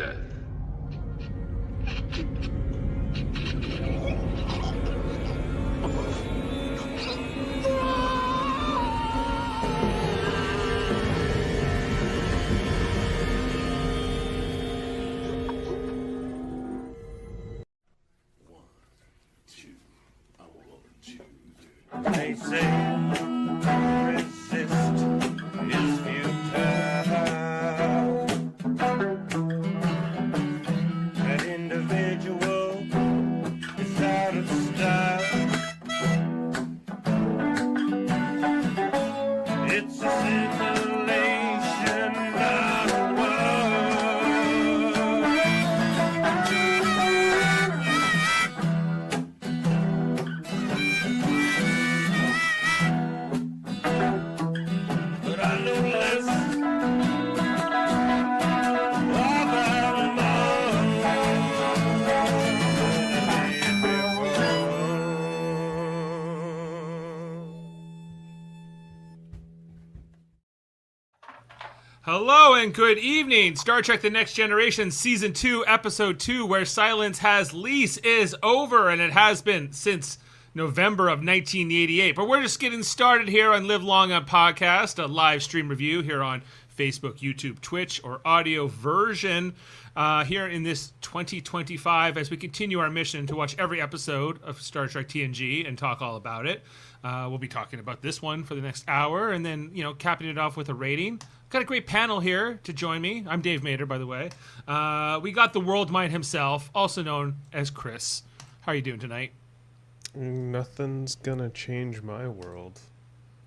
death. They say resist is futile. An individual is out of style. It's a simulation, not a but I know less about Hello and good evening. Star Trek The Next Generation Season 2, Episode 2, where Silence Has Lease is over, and it has been since November of 1988. But we're just getting started here on Live Long On Podcast, a live stream review here on Facebook, YouTube, Twitch, or audio version here in this 2025 as we continue our mission to watch every episode of Star Trek TNG and talk all about it. We'll be talking about this one for the next hour and then, capping it off with a rating. Got a great panel here to join me. I'm Dave Mader, by the way. We got the Worldmind himself, also known as Chris. How are you doing tonight? Nothing's gonna change my world.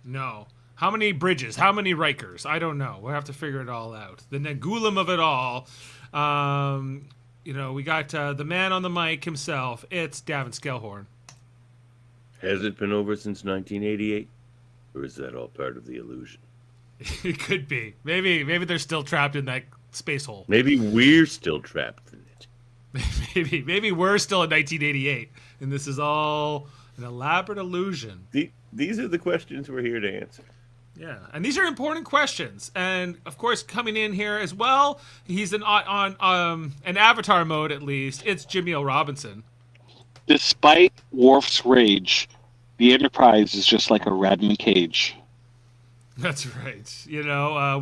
No. How many bridges? How many Rikers? I don't know. We'll have to figure it all out. The Negulum of it all. We got the man on the mic himself. It's Davan Skelhorn. Has it been over since 1988? Or is that all part of the illusion? It could be. Maybe they're still trapped in that space hole. Maybe we're still trapped in it. Maybe we're still in 1988, and this is all an elaborate illusion. These are the questions we're here to answer. Yeah, and these are important questions. And of course, coming in here as well, he's on an Avatar mode at least. It's Jaemeel Robinson. Despite Worf's rage, the Enterprise is just like a rat in a cage. That's right.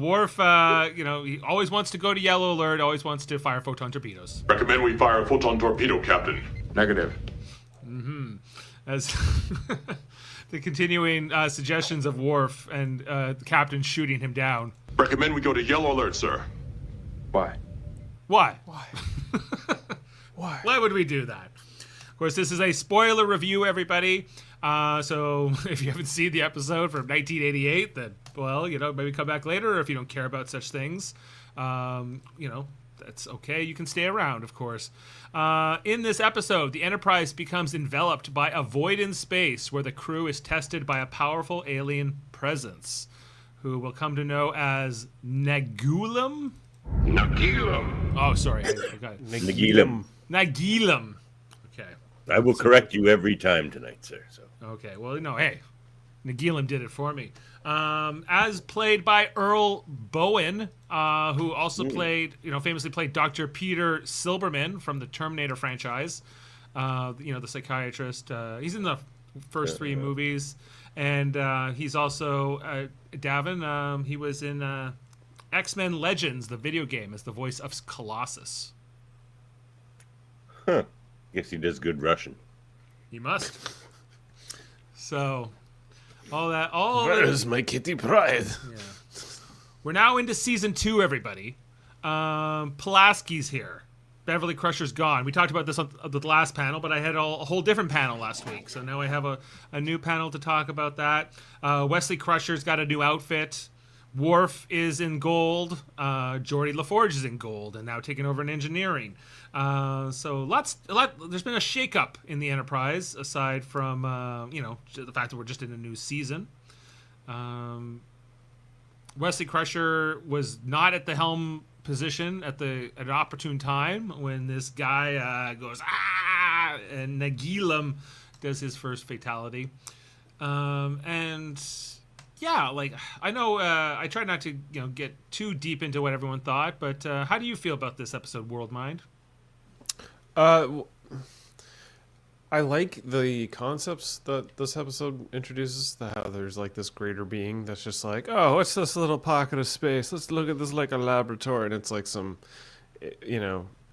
Worf, he always wants to go to Yellow Alert, always wants to fire photon torpedoes. Recommend we fire a photon torpedo, Captain. Negative. As the continuing suggestions of Worf and the captain shooting him down. Recommend we go to Yellow Alert, sir. Why? Why? Why? Why would we do that? Of course, this is a spoiler review, everybody. So if you haven't seen the episode from 1988, then, maybe come back later. Or if you don't care about such things, that's okay. You can stay around, of course. In this episode, the Enterprise becomes enveloped by a void in space where the crew is tested by a powerful alien presence who we'll come to know as Negulum. Nagilum. Oh, sorry. I got it. Nagilum. Nagilum. Okay. I will correct you every time tonight, sir. So. Okay, well, hey, Nagilum did it for me. As played by Earl Bowen, who also famously played Dr. Peter Silberman from the Terminator franchise. The psychiatrist. He's in the first three movies. And he's also, Davan, he was in X-Men Legends, the video game, as the voice of Colossus. Huh. Guess he does good Russian. He must. So, Where's my Kitty Pride? Yeah. We're now into season 2, everybody. Pulaski's here. Beverly Crusher's gone. We talked about this on the last panel, but I had a whole different panel last week. So now I have a new panel to talk about that. Wesley Crusher's got a new outfit. Worf is in gold. Geordi LaForge is in gold and now taking over in engineering. So there's been a shakeup in the Enterprise aside from the fact that we're just in a new season. Wesley Crusher was not at the helm position at an opportune time when this guy goes and Nagilum does his first fatality. And yeah, like I know I try not to get too deep into what everyone thought, but how do you feel about this episode, Worldmind? W- I like the concepts that this episode introduces. How there's like this greater being that's just like, oh, what's this little pocket of space? Let's look at this like a laboratory, and it's like some,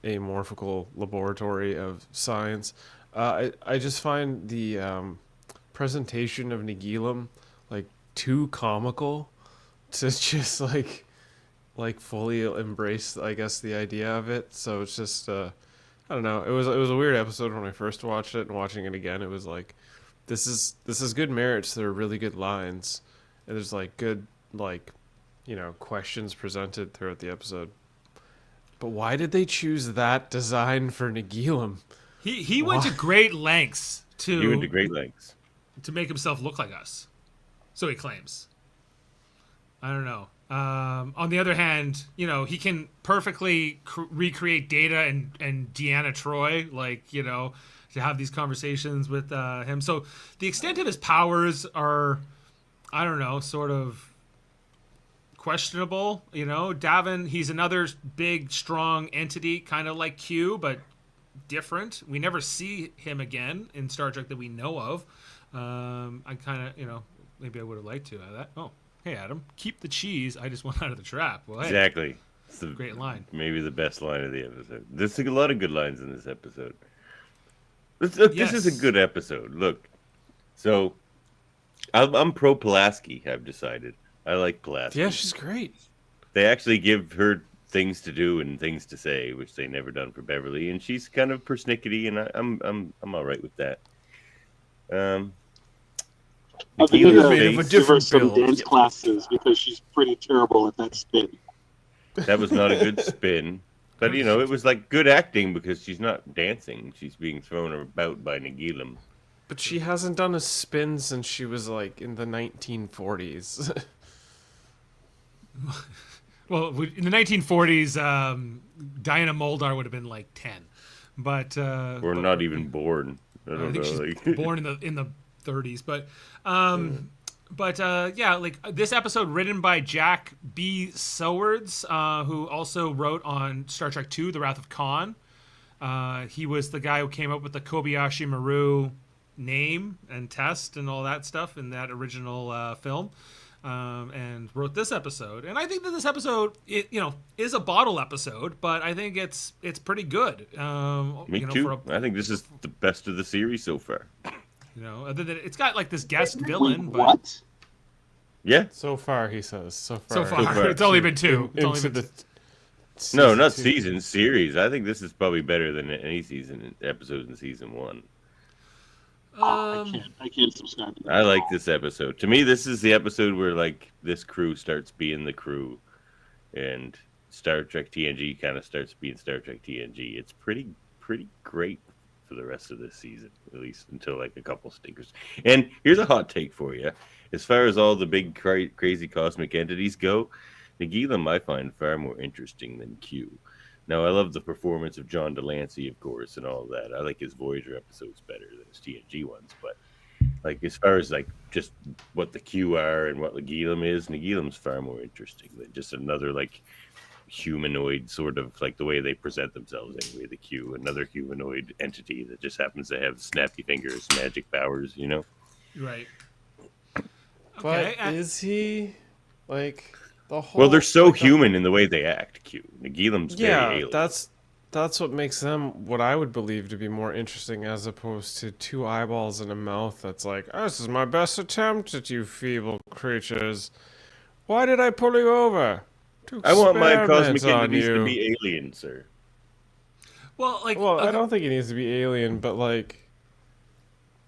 amorphical laboratory of science. I just find the presentation of Nagilum like too comical to just like fully embrace, I guess, the idea of it. So it's just I don't know. It was a weird episode when I first watched it, and watching it again, it was like, this is good merits. There are really good lines, and there's like good questions presented throughout the episode. But why did they choose that design for Nagilum? He went to great lengths He went to great lengths to make himself look like us. So he claims. I don't know. On the other hand, he can perfectly recreate Data and Deanna Troi, to have these conversations with him. So the extent of his powers are, I don't know, sort of questionable. Davan, he's another big, strong entity, kind of like Q, but different. We never see him again in Star Trek that we know of. I kind of, maybe I would have liked to have that. Oh, hey, Adam, keep the cheese. I just went out of the trap. Well, hey, exactly. It's a great line. Maybe the best line of the episode. There's a lot of good lines in this episode. This is a good episode. Look, so I'm pro Pulaski. I've decided. I like Pulaski. Yeah, she's great. They actually give her things to do and things to say, which they never done for Beverly, and she's kind of persnickety, and I'm all right with that. I think You're we made of a give her different some build. dance classes because she's pretty terrible at that spin. That was not a good spin, but it was like good acting because she's not dancing; she's being thrown about by Nagilum. But she hasn't done a spin since she was like in the 1940s. Well, in the 1940s, Diana Muldaur would have been like 10, but We're not even born. I I don't think know. she's born in the 30s. But this episode written by Jack B. Sowards, who also wrote on Star Trek II: The Wrath of Khan. He was the guy who came up with the Kobayashi Maru name and test and all that stuff in that original film. And wrote this episode, and I think that this episode, is a bottle episode, but I think it's pretty good. Me too. I think this is the best of the series so far. Other than it's got like this guest villain, Wait, but what? Yeah. So far, he says. So so far. far it's only been two. It's only Into been the No, not two. season, series. I think this is probably better than any season episodes in season one. I can't subscribe to that. I like this episode. To me, this is the episode where like this crew starts being the crew, and Star Trek TNG kind of starts being Star Trek TNG. It's pretty great for the rest of this season, at least until like a couple stinkers. And here's a hot take for you: as far as all the big crazy cosmic entities go, Nagilum I find far more interesting than Q. Now, I love the performance of John Delancey, of course, and all that. I like his Voyager episodes better than his TNG ones, but like as far as like just what the Q are and what Nagilum's far more interesting than just another like humanoid sort of like the way they present themselves anyway. The Q, another humanoid entity that just happens to have snappy fingers, magic powers, right. But Okay, is he like the whole? Well, they're so like, human in the way they act. Q, Nagilum's very alien. that's what makes them what I would believe to be more interesting, as opposed to two eyeballs and a mouth that's like, this is my best attempt at you feeble creatures. Why did I pull you over? To I want my experiment cosmic on entities you. to be alien, sir. Well, like, Well, I okay, don't think he needs to be alien, but like,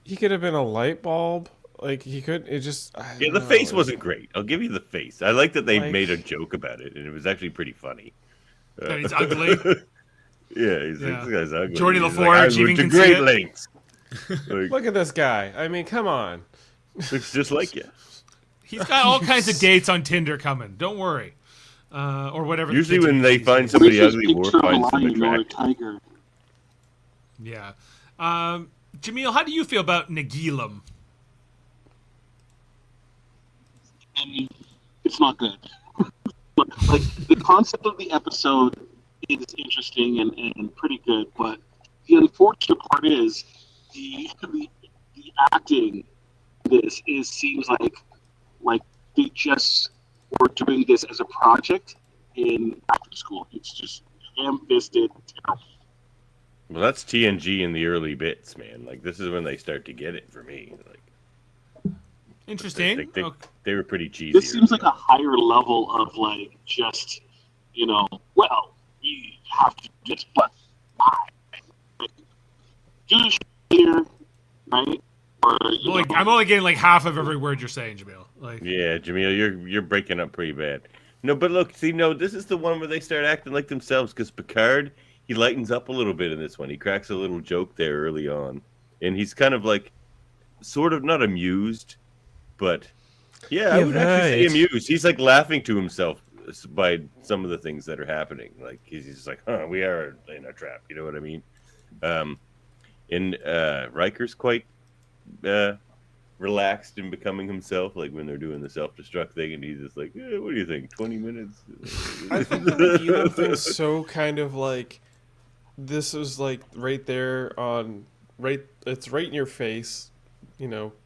he could have been a light bulb. Like he could. It just. I Yeah, don't the know, face it- wasn't great. I'll give you the face. I like that they Like- made a joke about it, and it was actually pretty funny. that he's ugly. Yeah, he's Yeah. this guy's ugly. Geordie He's LaForge I even went to can see great it. lengths. Like, Look at this guy. I mean, come on. looks just like you. He's got all kinds of dates on Tinder coming. Don't worry. Or whatever. the Usually kids when are they these find days. somebody Rachel's ugly, Worf picture of a finds them lion or a attractive. tiger. Yeah. Jaemeel, how do you feel about Nagilum? and it's not good. Like the concept of the episode is interesting and pretty good, but the unfortunate part is the acting. This is seems like they just were doing this as a project in acting school. It's just ham-fisted, terrible. Well, that's TNG in the early bits, man. Like this is when they start to get it for me. Like Interesting. they were pretty cheesy. This seems like a higher level of like just well, you have to do this, but why? Like, do this here, right? Or, I'm only getting like half of every word you're saying, Jaemeel. Like, Yeah, Jaemeel, you're breaking up pretty bad. No, but look, see, no, this is the one where they start acting like themselves because Picard, he lightens up a little bit in this one. He cracks a little joke there early on, and he's kind of like, sort of not amused, but yeah, I would actually say amused. He's like laughing to himself by some of the things that are happening. Like he's just like, "Huh, we are in a trap." You know what I mean? And Riker's quite relaxed and becoming himself, like when they're doing the self-destruct thing, and he's just like, "What do you think? 20 minutes?" I think the Nagila thing's so kind of like this is like right there on it's right in your face,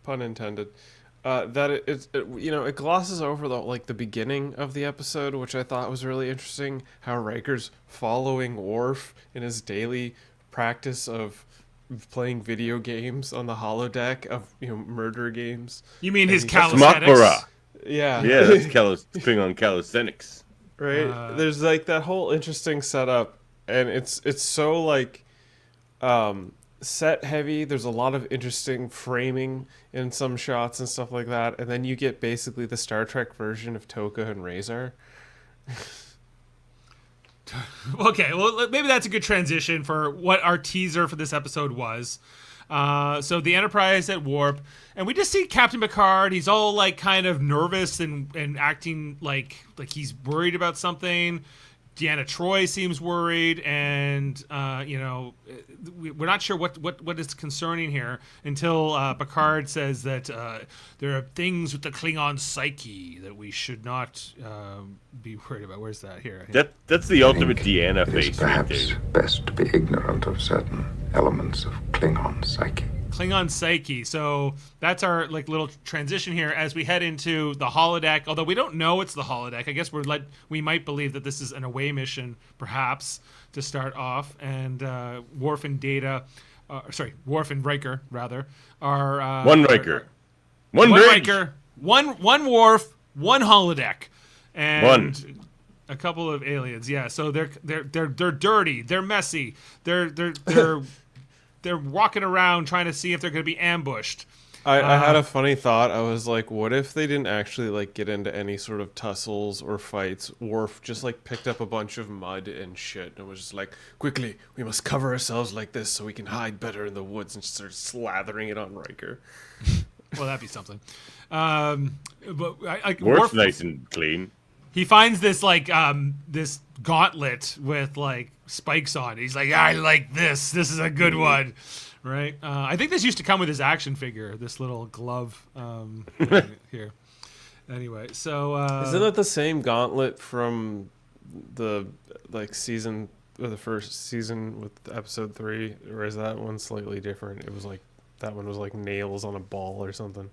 pun intended. That it glosses over the beginning of the episode, which I thought was really interesting. How Riker's following Worf in his daily practice of playing video games on the holodeck of murder games. you mean his Makbara. calisthenics? Yeah, Yeah, that's Klingon calisthenics. right. There's like that whole interesting setup, and it's so like set heavy. There's a lot of interesting framing in some shots and stuff like that, and then you get basically the Star Trek version of Toka and Razor. Okay, well, maybe that's a good transition for what our teaser for this episode was. So the Enterprise at warp, and we just see Captain Picard. He's all like kind of nervous and acting like he's worried about something. Deanna Troi seems worried, and we're not sure what is concerning here until Picard says that there are things with the Klingon psyche that we should not be worried about. Where's that here? That's the ultimate Deanna It's face right perhaps there. best to be ignorant of certain elements of Klingon psyche. Klingon psyche. So that's our little transition here as we head into the holodeck. Although we don't know it's the holodeck, I guess we might believe that this is an away mission, perhaps to start off. And Worf and Riker rather are One Riker, one bridge. Riker, one Worf, one holodeck, and One. a couple of aliens. Yeah, so they're dirty, they're messy, they're they're walking around trying to see if they're going to be ambushed. I had a funny thought. I was like, what if they didn't actually get into any sort of tussles or fights? Worf just picked up a bunch of mud and shit and was just like, quickly, we must cover ourselves like this so we can hide better in the woods, and start slathering it on Riker. Well, that'd be something. But Worf's nice and clean. He finds this this gauntlet with spikes on it. He's like, I like this. This is a good one, right? I think this used to come with his action figure. This little glove here. Anyway, so isn't it the same gauntlet from the season or the first season with episode 3, or is that one slightly different? It was that one was nails on a ball or something.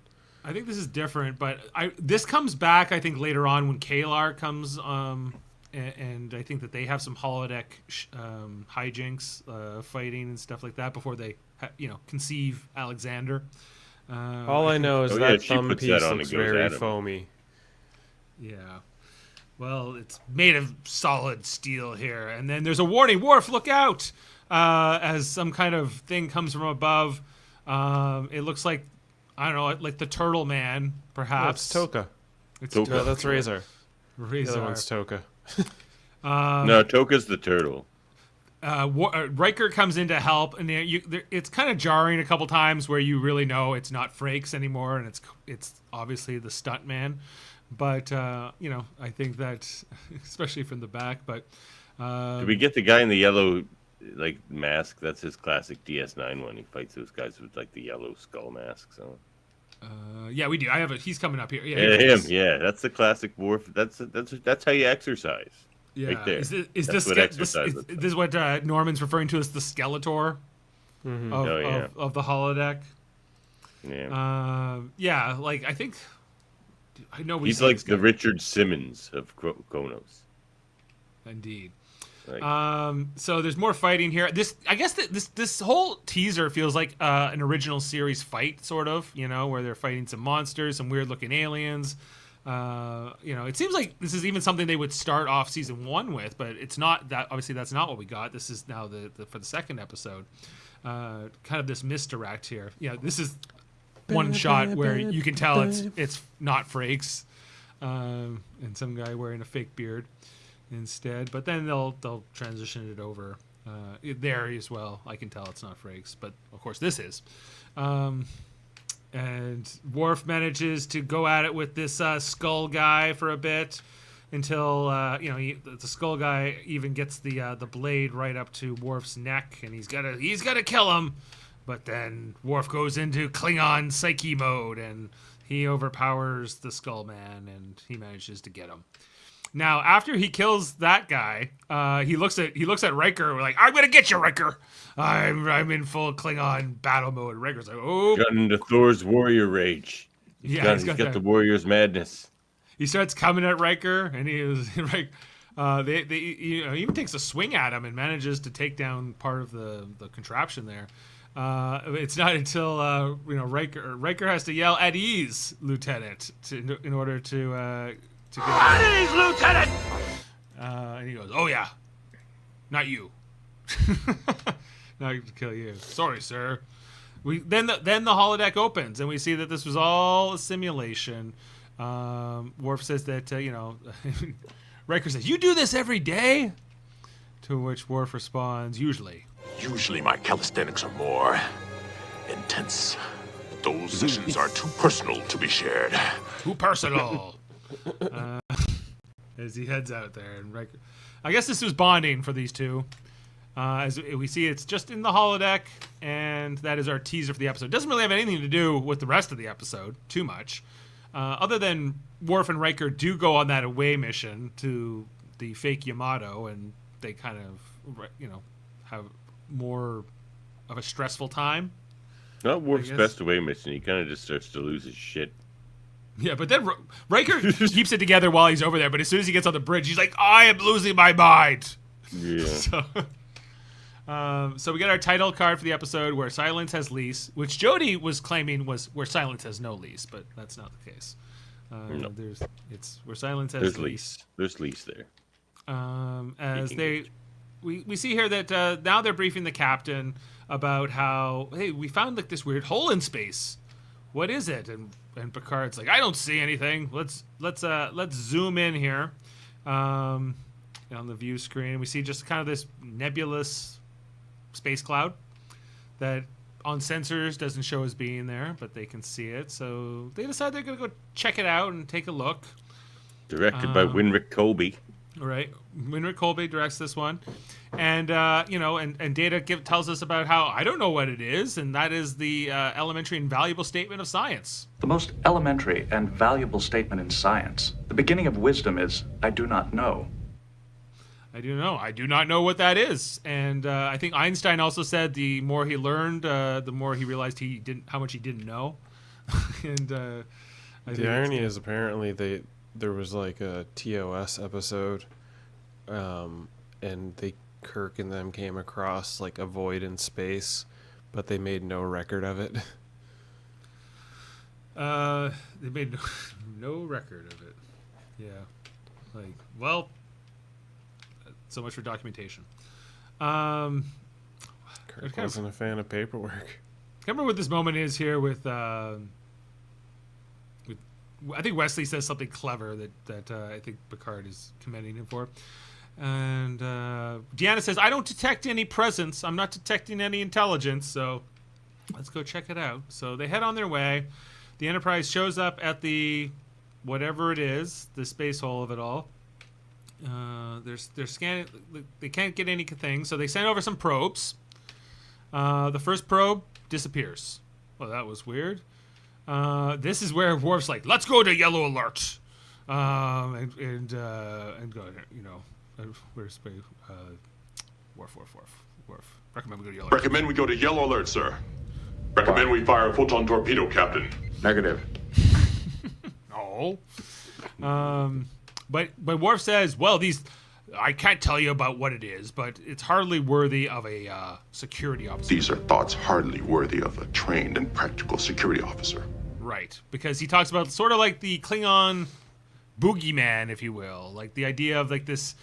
I think this is different, but this comes back, I think, later on when Kalar comes, and I think that they have some holodeck hijinks, fighting and stuff like that before they, conceive Alexander. All I know is that she thumb puts piece that on looks and goes very at him. foamy. Yeah. Well, it's made of solid steel here. And then there's a warning, Worf, look out! As some kind of thing comes from above. It looks like, I don't know, like the Turtle Man, perhaps. It's Toka. It's Toka. No, that's Razor. The Razor. other one's Toka. No, Toka's the turtle. Riker comes in to help, and it's kind of jarring a couple times where you really know it's not Frakes anymore, and it's obviously the stunt man. But I think that, especially from the back. But Did we get the guy in the yellow mask? That's his classic DS9 one. He fights those guys with the yellow skull masks on. Yeah, we do. He's coming up here. Yeah, Yeah, here him. he is. Yeah, that's the classic Worf. That's how you exercise. Yeah. Right there. Is That's this what exercise is looks like. this is what Norman's referring to as the Skeletor Oh, yeah. of the holodeck? Yeah. Yeah, like I think I know we He's see like this the guy. Richard Simmons of Konos. Indeed. Like, So there's more fighting here. I guess this whole teaser feels like an original series fight, sort of, where they're fighting some monsters, some weird looking aliens. It seems like this is even something they would start off season 1 with, but it's not that. Obviously, that's not what we got. This is now for the second episode. Kind of this misdirect here. Yeah, this is one shot where you can tell it's not Frakes, and some guy wearing a fake beard instead. But then they'll transition it over there as well. I can tell it's not Frakes, but of course this is. And Worf manages to go at it with this skull guy for a bit until the skull guy even gets the blade right up to Worf's neck, and he's gotta kill him. But then Worf goes into Klingon psyche mode, and he overpowers the Skull Man, and he manages to get him. Now, after he kills that guy, he looks at Riker like, "I'm gonna get you, Riker. I'm in full Klingon battle mode." Riker's like, "Oh." got into Thor's warrior rage. He's got that. the warrior's madness. He starts coming at Riker, and he was like, he even takes a swing at him and manages to take down part of the contraption there. It's not until Riker has to yell "at ease, Lieutenant," in order to get At ease, Lieutenant! and he goes, "Oh yeah, not you, not to kill you. Sorry, sir." Then the holodeck opens, and we see that this was all a simulation. Worf says that Riker says, "You do this every day?" To which Worf responds, "Usually." Usually my calisthenics are more intense. Those sessions are too personal to be shared. Too personal. As he heads out there, and Riker, I guess this was bonding for these two. As we see, it's just in the holodeck, and that is our teaser for the episode. It doesn't really have anything to do with the rest of the episode too much, other than Worf and Riker do go on that away mission to the fake Yamato, and they kind of have more of a stressful time. Not Worf's guess. best away mission. He kind of just starts to lose his shit. Yeah, but then Riker keeps it together while he's over there, but as soon as he gets on the bridge, he's like, "I am losing my mind." Yeah. So we get our title card for the episode, Where Silence Has Lease, which Jody was claiming was Where Silence Has No Lease, but that's not the case. No. It's Where Silence Has There's Lease. lease. There's lease there. As Speaking we see here that now they're briefing the captain about how, hey, we found like this weird hole in space. What is it? And Picard's like, "I don't see anything. Let's zoom in here on the view screen. We see just kind of this nebulous space cloud that on sensors doesn't show as being there, but they can see it. So they decide they're going to go check it out and take a look. Directed by Winrick Colby. Right, Winrick Colby directs this one, and and Data tells us about how I don't know what it is, and that is the elementary and valuable statement of science. The most elementary and valuable statement in science, the beginning of wisdom, is, "I do not know." I do not know what that is, and I think Einstein also said the more he learned, the more he realized how much he didn't know. And The irony is apparently there was like a TOS episode, and Kirk and them came across like a void in space, but they made no record of it. They made no record of it. Yeah, so much for documentation. Kirk wasn't a fan of paperwork. I remember what this moment is here with I think Wesley says something clever that I think Picard is commending him for. And Deanna says, "I don't detect any presence. I'm not detecting any intelligence, so let's go check it out." So they head on their way. The Enterprise shows up at the whatever it is, the space hole of it all. They're scanning. They can't get anything, so they send over some probes. The first probe disappears. Well, that was weird. This is where Worf's like, let's go to Yellow Alert. And go, where's Worf. Recommend we go to Yellow Alert. Recommend we go to Yellow Alert, sir. Recommend we fire a photon torpedo, Captain. Negative. No. But Worf says, well, I can't tell you about what it is, but it's hardly worthy of a security officer. These are thoughts hardly worthy of a trained and practical security officer. Right, because he talks about sort of like the Klingon boogeyman, if you will, like the idea of like this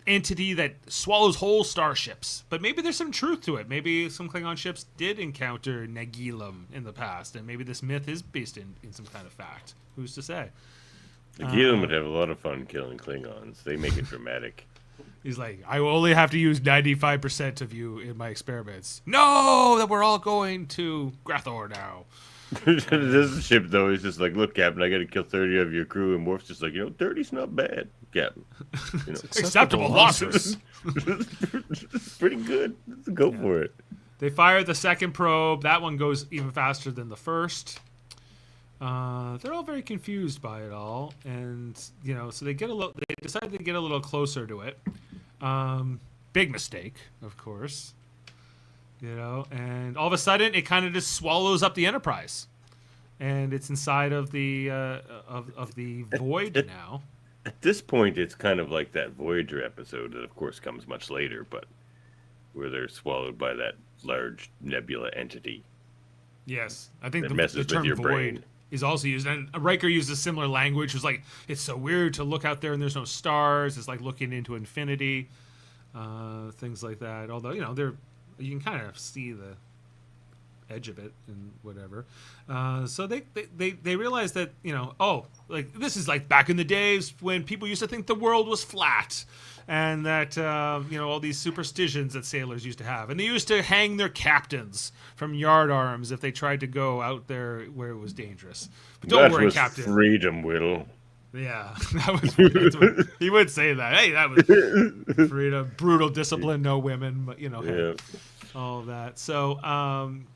entity that swallows whole starships. But maybe there's some truth to it. Maybe some Klingon ships did encounter Nagilum in the past, and maybe this myth is based in some kind of fact. Who's to say? Nagilum would have a lot of fun killing Klingons. They make it dramatic. He's like, I will only have to use 95% of you in my experiments. No, that we're all going to Grathor now. This ship, though, is just like, look, Captain, I got to kill 30 of your crew. And Worf's just like, 30's not bad, Captain. Acceptable losses. It's pretty good. Let's go for it. They fire the second probe. That one goes even faster than the first. They're all very confused by it all, and so they decide to get a little closer to it. Big mistake, of course. And all of a sudden it kind of just swallows up the Enterprise, and it's inside of the of the void now. At this point, it's kind of like that Voyager episode that, of course, comes much later, but where they're swallowed by that large nebula entity. Yes, I think that the messes term with your void brain. is also used, and Riker used a similar language. It was like, it's so weird to look out there and there's no stars. It's like looking into infinity, things like that. Although you can kind of see the edge of it and whatever. So they realize that this is like back in the days when people used to think the world was flat, and that all these superstitions that sailors used to have, and they used to hang their captains from yardarms if they tried to go out there where it was dangerous. But don't worry, Captain. Freedom, Whittle. Yeah, he would say that. Hey, that was freedom, brutal discipline, no women, but Yeah. all of that. So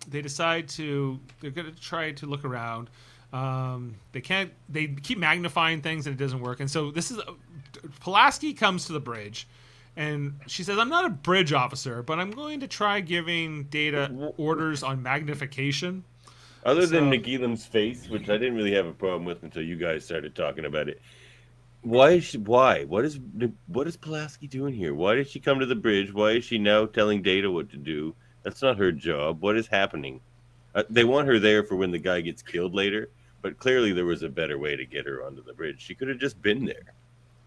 they decide they're going to try to look around. They keep magnifying things and it doesn't work. And so Pulaski comes to the bridge and she says, I'm not a bridge officer, but I'm going to try giving Data orders on magnification. Other than Nagilum's face, which I didn't really have a problem with until you guys started talking about it. Why? What is Pulaski doing here? Why did she come to the bridge? Why is she now telling Data what to do? That's not her job. What is happening? They want her there for when the guy gets killed later, but clearly there was a better way to get her onto the bridge. She could have just been there.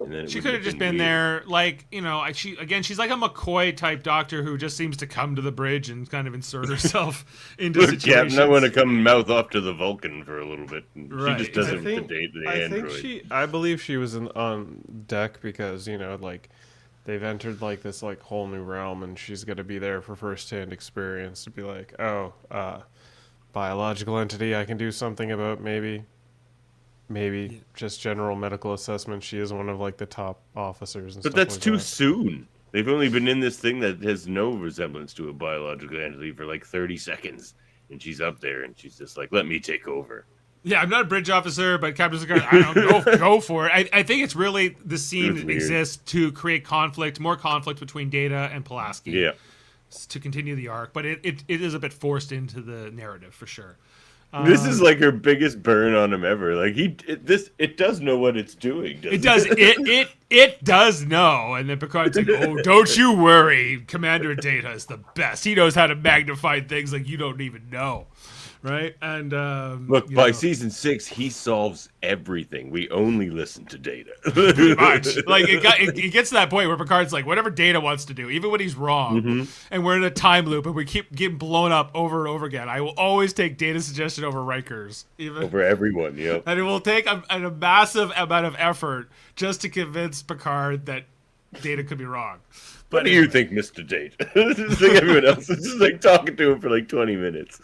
And then she could have just been there, like, she's like a McCoy type doctor who just seems to come to the bridge and kind of insert herself into situations. Captain, I want to come mouth off to the Vulcan for a little bit. Right. She just doesn't with the android. I believe she was on deck because they've entered this whole new realm, and she's going to be there for first-hand experience to be like, biological entity I can do something about, maybe just general medical assessment. She is one of the top officers and but stuff that's like too that. soon. They've only been in this thing that has no resemblance to a biological entity for 30 seconds, and she's up there and she's just like, let me take over. Yeah, I'm not a bridge officer, but Captain Picard, I don't know, go for it. I think it's really the scene exists to create more conflict between Data and Pulaski. Yeah. To continue the arc, but it is a bit forced into the narrative for sure. This is her biggest burn on him ever. It does know what it's doing. It does. It does know. And then Picard's like, "Oh, don't you worry. Commander Data is the best. He knows how to magnify things like you don't even know." Right? And look, by season 6, he solves everything. We only listen to Data. Pretty much. It gets to that point where Picard's like, whatever Data wants to do, even when he's wrong, and we're in a time loop and we keep getting blown up over and over again, I will always take Data's suggestion over Riker's. Over everyone, yep. And it will take a massive amount of effort just to convince Picard that Data could be wrong. What do you think, Mr. Data? Just like everyone else is just talking to him for 20 minutes.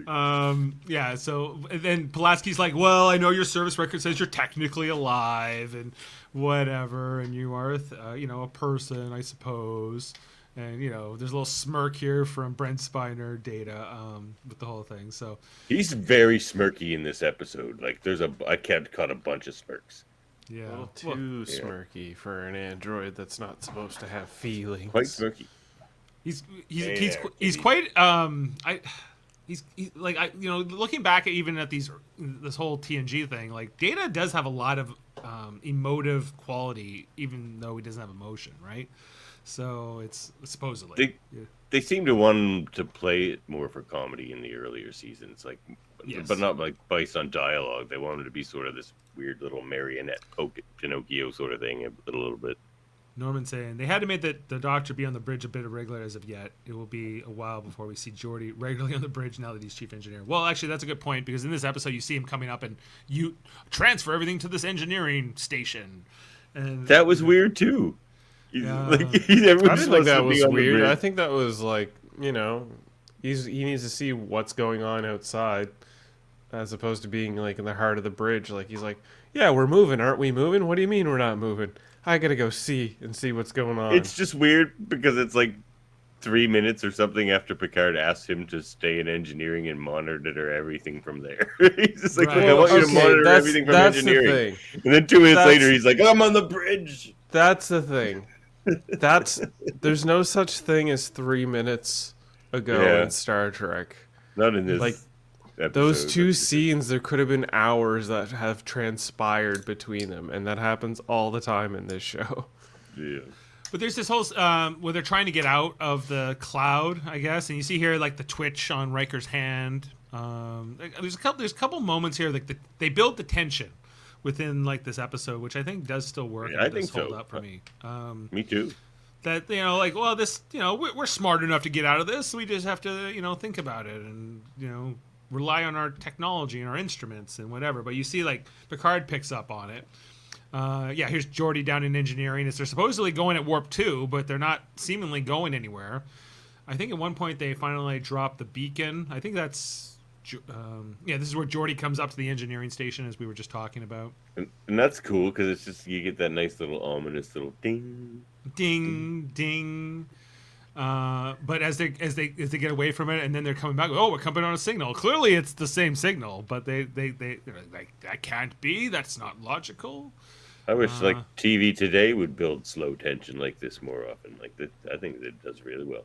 So then Pulaski's like, well, I know your service record says you're technically alive and whatever, and you are a person, I suppose. And there's a little smirk here from Brent Spiner, Data, with the whole thing. So He's very smirky in this episode. Like I caught a bunch of smirks. yeah, A little too smirky for an android that's not supposed to have feelings. Quite smirky. he's Yeah, quite looking back at this whole TNG thing, like Data does have a lot of emotive quality, even though he doesn't have emotion, right? So it's supposedly They seem to want him to play it more for comedy in the earlier seasons, like, Yes. but not like based on dialogue. They want him to be sort of this weird little marionette Pinocchio sort of thing, a little bit. Norman saying they had to make the Doctor be on the bridge a bit irregular as of yet. It will be a while before we see Geordi regularly on the bridge now that he's chief engineer. Well, actually, that's a good point, because in this episode you see him coming up and you transfer everything to this engineering station. And That was weird too. Yeah. I didn't think that was weird. I think that was like, he needs to see what's going on outside, as opposed to being like in the heart of the bridge. Like he's like, yeah, we're moving, aren't we moving? What do you mean we're not moving? I gotta go see what's going on. It's just weird because it's like 3 minutes or something after Picard asked him to stay in engineering and monitor everything from there. He's just like, Right. "Look, I want you to monitor that's- everything from that's the engineering. thing. And then 2 minutes That's- later, he's like, I'm on the bridge. That's the thing. There's no such thing as 3 minutes ago Yeah. in Star Trek. Not in this Like, episode. Those two scenes, there could have been hours that have transpired between them, and that happens all the time in this show. Yeah. But there's this whole where they're trying to get out of the cloud, I guess, and you see here like the twitch on Riker's hand. There's a couple moments here like they build the tension within like this episode, which I think does still work. Yeah, and I does think hold so. up for me. Me too. That like, well, this we're smart enough to get out of this. We just have to think about it and rely on our technology and our instruments and whatever. But you see like Picard picks up on it. Here's Geordi down in engineering. They're supposedly going at warp 2, but they're not seemingly going anywhere. I think at one point they finally drop the beacon. I think that's this is where Geordi comes up to the engineering station, as we were just talking about. And that's cool because it's just you get that nice little ominous little ding. Ding, ding. But as they get away from it, and then they're coming back. Oh, we're coming on a signal. Clearly, it's the same signal, but they're like, that can't be. That's not logical. I wish like TV today would build slow tension like this more often. Like that, I think it does really well.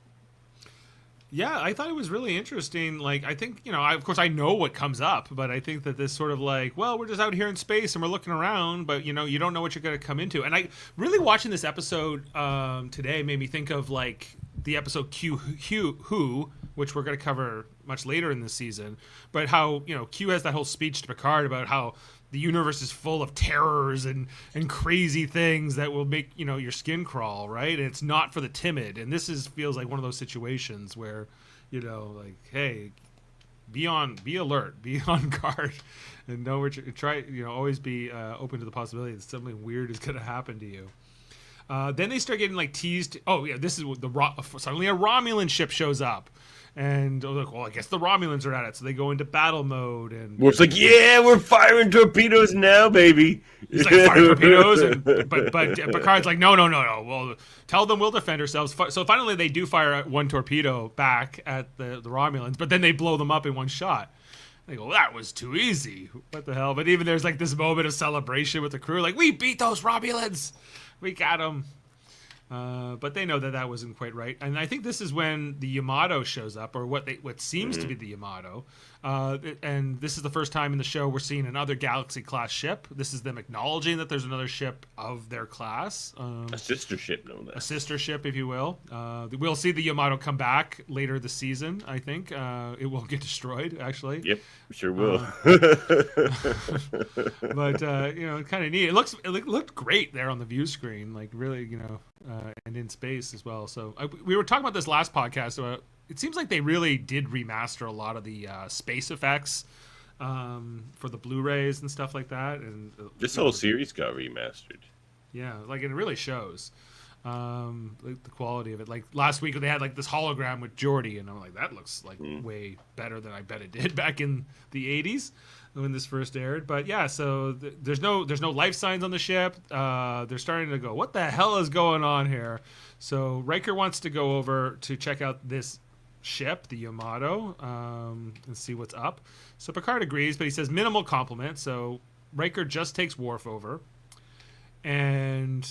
Yeah, I thought it was really interesting. Like, I think, of course I know what comes up, but I think that this sort of like, well, we're just out here in space and we're looking around, but you don't know what you're going to come into. And I really watching this episode today made me think of like the episode Who, which we're going to cover much later in this season, but how, Q has that whole speech to Picard about how the universe is full of terrors and crazy things that will make your skin crawl, right? And it's not for the timid. And this feels like one of those situations where, like, hey, be alert, be on guard, and know what you try. Always be open to the possibility that something weird is going to happen to you. Then they start getting like teased. Oh yeah, this is suddenly a Romulan ship shows up. And like, well, I guess the Romulans are at it, so they go into battle mode. And Well, it's like, yeah, we're firing torpedoes now, baby. he's like firing torpedoes, but Picard's like, no. Well, tell them we'll defend ourselves. So finally, they do fire one torpedo back at the Romulans, but then they blow them up in one shot. They go, well, that was too easy. What the hell? But even there's like this moment of celebration with the crew, like, we beat those Romulans, we got them. But they know that wasn't quite right, and I think this is when the Yamato shows up, or what seems to be the Yamato. And this is the first time in the show we're seeing another Galaxy class ship. This is them acknowledging that there's another ship of their class, A sister ship, no a less. sister ship, if you will. We'll see the Yamato come back later this season. I think it will get destroyed, actually. Yep, sure will. But kind of neat. It looked great there on the view screen, like really, and in space as well. So we were talking about this last podcast about. It seems like they really did remaster a lot of the space effects for the Blu-rays and stuff like that. And This whole series got remastered. yeah, like it really shows like the quality of it. Like last week they had like this hologram with Geordi, and I'm like, that looks like way better than I bet it did back in the 80s. when this first aired. But yeah, so there's no life signs on the ship. They're starting to go, what the hell is going on here? So Riker wants to go over to check out this ship, the Yamato, and see what's up. So Picard agrees, but he says minimal compliment. So Riker just takes Worf over, and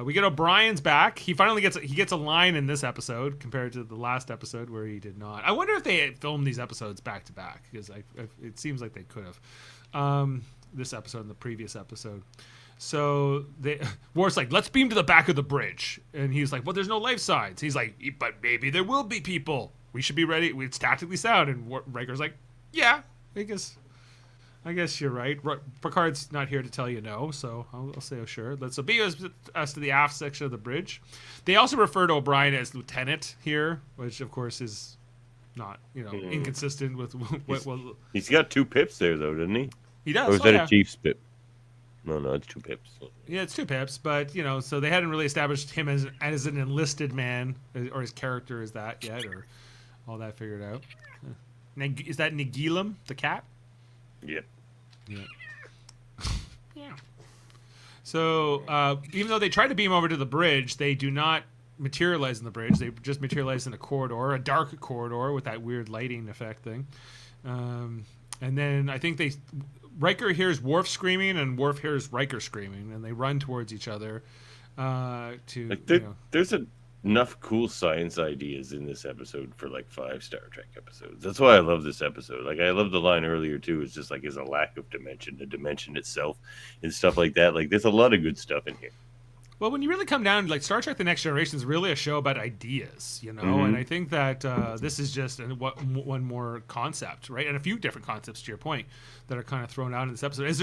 we get O'Brien's back. He finally gets a line in this episode compared to the last episode where he did not. I wonder if they had filmed these episodes back to back, because it seems like they could have. This episode and the previous episode. So Worf's like, let's beam to the back of the bridge, and he's like, well, there's no life signs. He's like, but maybe there will be people. We should be ready. It's tactically sound. And Riker's like, yeah, I guess you're right. Picard's not here to tell you no, so I'll say, oh, sure. So beam us to the aft section of the bridge. They also refer to O'Brien as Lieutenant here, which of course is not, inconsistent with what. He's got 2 pips there, though, doesn't he? He does. Or is that a Chief's pip? No, it's 2 pips. Yeah, it's 2 pips, but so they hadn't really established him as an enlisted man, or his character as that yet, or all that figured out. Is that Nagilum, the cat? Yeah. Yeah. Yeah. So even though they try to beam over to the bridge, they do not materialize in the bridge. They just materialize in a corridor, a dark corridor with that weird lighting effect thing. And then I think Riker hears Worf screaming, and Worf hears Riker screaming, and they run towards each other. There's enough cool science ideas in this episode for 5 Star Trek episodes. That's why I love this episode. I love the line earlier too. It's just is a lack of dimension, the dimension itself, and stuff like that. There's a lot of good stuff in here. Well, when you really come down, Star Trek: The Next Generation is really a show about ideas, Mm-hmm. And I think that this is just one more concept, right? And a few different concepts, to your point, that are kind of thrown out in this episode.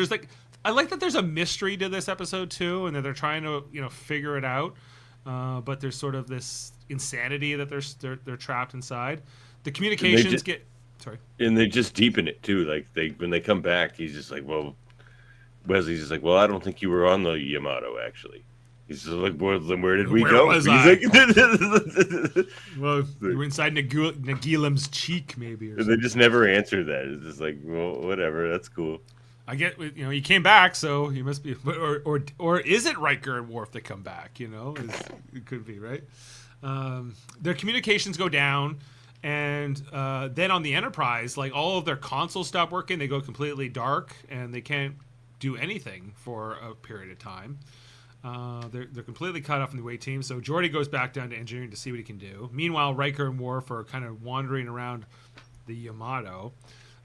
I like that there's a mystery to this episode too, and that they're trying to figure it out. But there's sort of this insanity that they're trapped inside. The communications and they just deepen it too. When they come back, he's just like, well, Wesley's just like, well, I don't think you were on the Yamato actually. He's just like, well, then where did we go? Was he's I? Like, well, you were inside Nagilim's cheek, maybe. Or and they just never answer that. It's just like, well, whatever, that's cool. I get, he came back, so he must be, or is it Riker and Worf that come back? It could be, right? Their communications go down, and then on the Enterprise, all of their consoles stop working. They go completely dark, and they can't do anything for a period of time. They're completely cut off from the away team. So Geordi goes back down to engineering to see what he can do. Meanwhile, Riker and Worf are kind of wandering around the Yamato.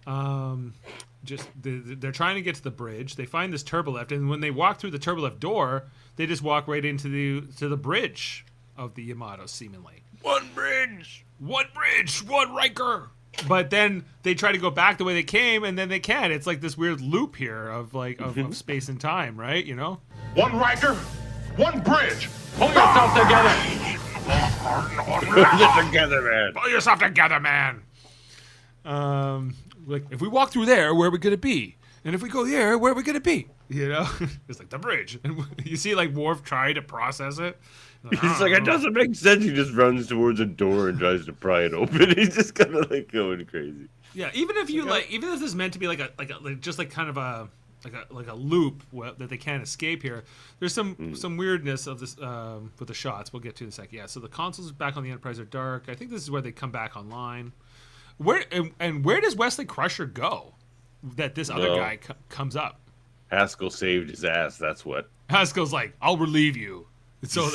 They're trying to get to the bridge. They find this turbolift, and when they walk through the turbolift door, they just walk right into the bridge of the Yamato, seemingly. One bridge, one Riker. But then they try to go back the way they came, and then they can't. It's like this weird loop here of space and time, right? One Riker, one bridge. Pull yourself together. Pull yourself together, man. If we walk through there, where are we gonna be? And if we go here, where are we gonna be? It's like the bridge, and you see Worf try to process it. He's like, it doesn't make sense. He just runs towards a door and tries to pry it open. He's just kind of going crazy. Yeah, even if this is meant to be kind of a loop that they can't escape here. There's some weirdness of this with the shots. We'll get to in a second. Yeah, so the consoles back on the Enterprise are dark. I think this is where they come back online. Where does Wesley Crusher go? That this other guy comes up. Haskell saved his ass. That's what. Haskell's like, I'll relieve you. So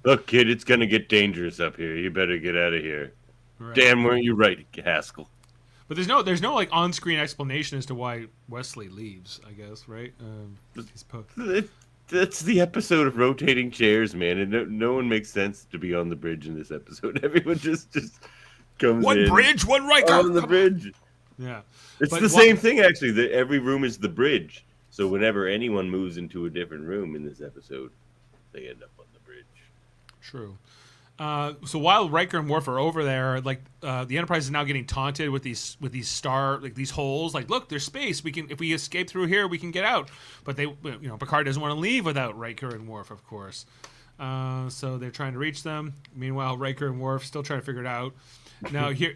look, kid, it's gonna get dangerous up here. You better get out of here. Right. Damn, weren't you right, Haskell? But there's no on-screen explanation as to why Wesley leaves. I guess, right? That's the episode of rotating chairs, man, and no one makes sense to be on the bridge in this episode. Everyone just comes one in. One bridge, one Riker on the bridge. Yeah, it's the same thing actually. Every room is the bridge. So whenever anyone moves into a different room in this episode, they end up on the bridge. True. So while Riker and Worf are over there, the Enterprise is now getting taunted with these these holes. Look, there's space. If we escape through here, we can get out. But Picard doesn't want to leave without Riker and Worf, of course. So they're trying to reach them. Meanwhile, Riker and Worf still trying to figure it out. Now here,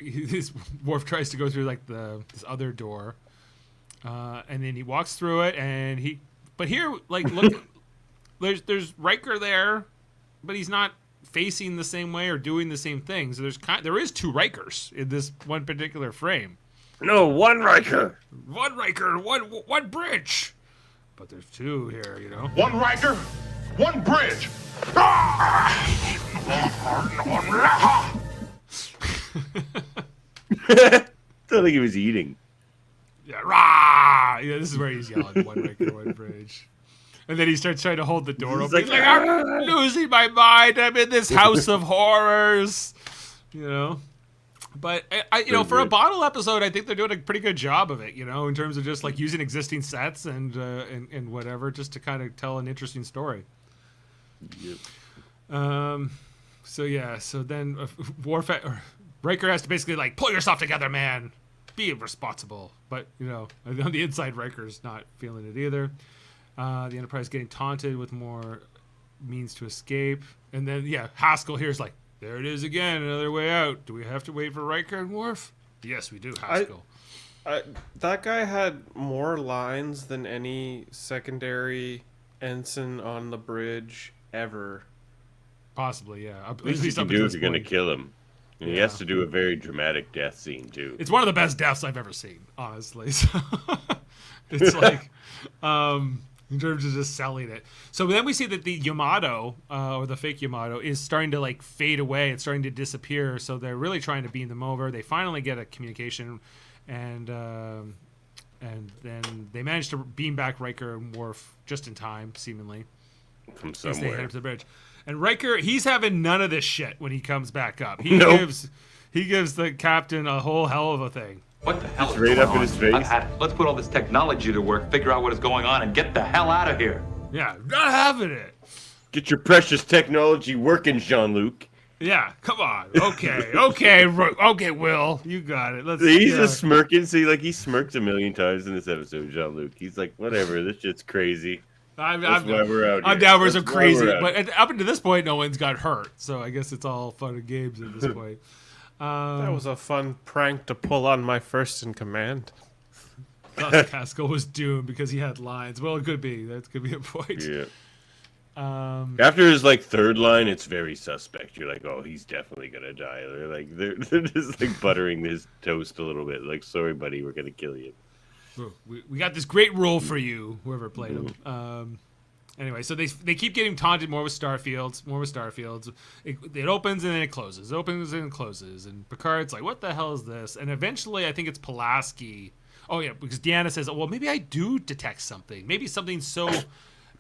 Worf tries to go through this other door. And then he walks through it, and but here, like, look, there's Riker there, but he's not facing the same way or doing the same things. There is two Rikers in this one particular frame. No, one Riker. One Riker, one bridge. But there's two here, you know. One Riker, one bridge. Sounded like he was eating. Yeah, rah! Yeah, this is where he's yelling, one Riker, one bridge. And then he starts trying to hold the door open. He's like, I'm losing my mind. I'm in this house of horrors. You know? But, you know, for a bottle episode, I think they're doing a pretty good job of it, you know, in terms of just, like, using existing sets and whatever, just to kind of tell an interesting story. Yep. So then Riker has to basically, like, pull yourself together, man. Be responsible. But, you know, on the inside, Riker's not feeling it either. The Enterprise getting taunted with more means to escape. And then, yeah, Haskell here's like, there it is again, another way out. Do we have to wait for Riker and Worf? Yes, we do, Haskell. That guy had more lines than any secondary ensign on the bridge ever. Possibly, yeah. At least you can do if you're going to kill him. And he has to do a very dramatic death scene, too. It's one of the best deaths I've ever seen, honestly. So it's like, in terms of just selling it. So then we see that the Yamato, or the fake Yamato, is starting to, like, fade away. It's starting to disappear. So they're really trying to beam them over. They finally get a communication, and then they manage to beam back Riker and Worf just in time, seemingly. From As they somewhere. head up to the bridge. And Riker, he's having none of this shit when he comes back up. He gives the captain a whole hell of a thing. What the hell It's is right going up in on? his face. I've had it. Let's put all this technology to work, figure out what is going on, and get the hell out of here. Yeah, not having it. Get your precious technology working, Jean-Luc. Yeah, come on. Okay, Will, you got it. He's just smirking. See, like, he smirked a million times in this episode, Jean-Luc. He's like, whatever, this shit's crazy. I'm why we're out here. I'm down for some That's why crazy, we're out but up until this point, no one's got hurt. So I guess it's all fun and games at this point. That was a fun prank to pull on my first in command. Thought Haskell was doomed because he had lines. Well, it could be. That could be a point. Yeah. After his, like, third line, it's very suspect. You're like, oh, he's definitely gonna die. They're just like buttering his toast a little bit. Like, sorry, buddy, we're gonna kill you. We got this great role for you, whoever played him. Anyway, so they keep getting taunted more with Starfields. It opens and then it closes. It opens and it closes. And Picard's like, what the hell is this? And eventually, I think it's Pulaski. Oh, yeah, because Deanna says, well, maybe I do detect something. Maybe something so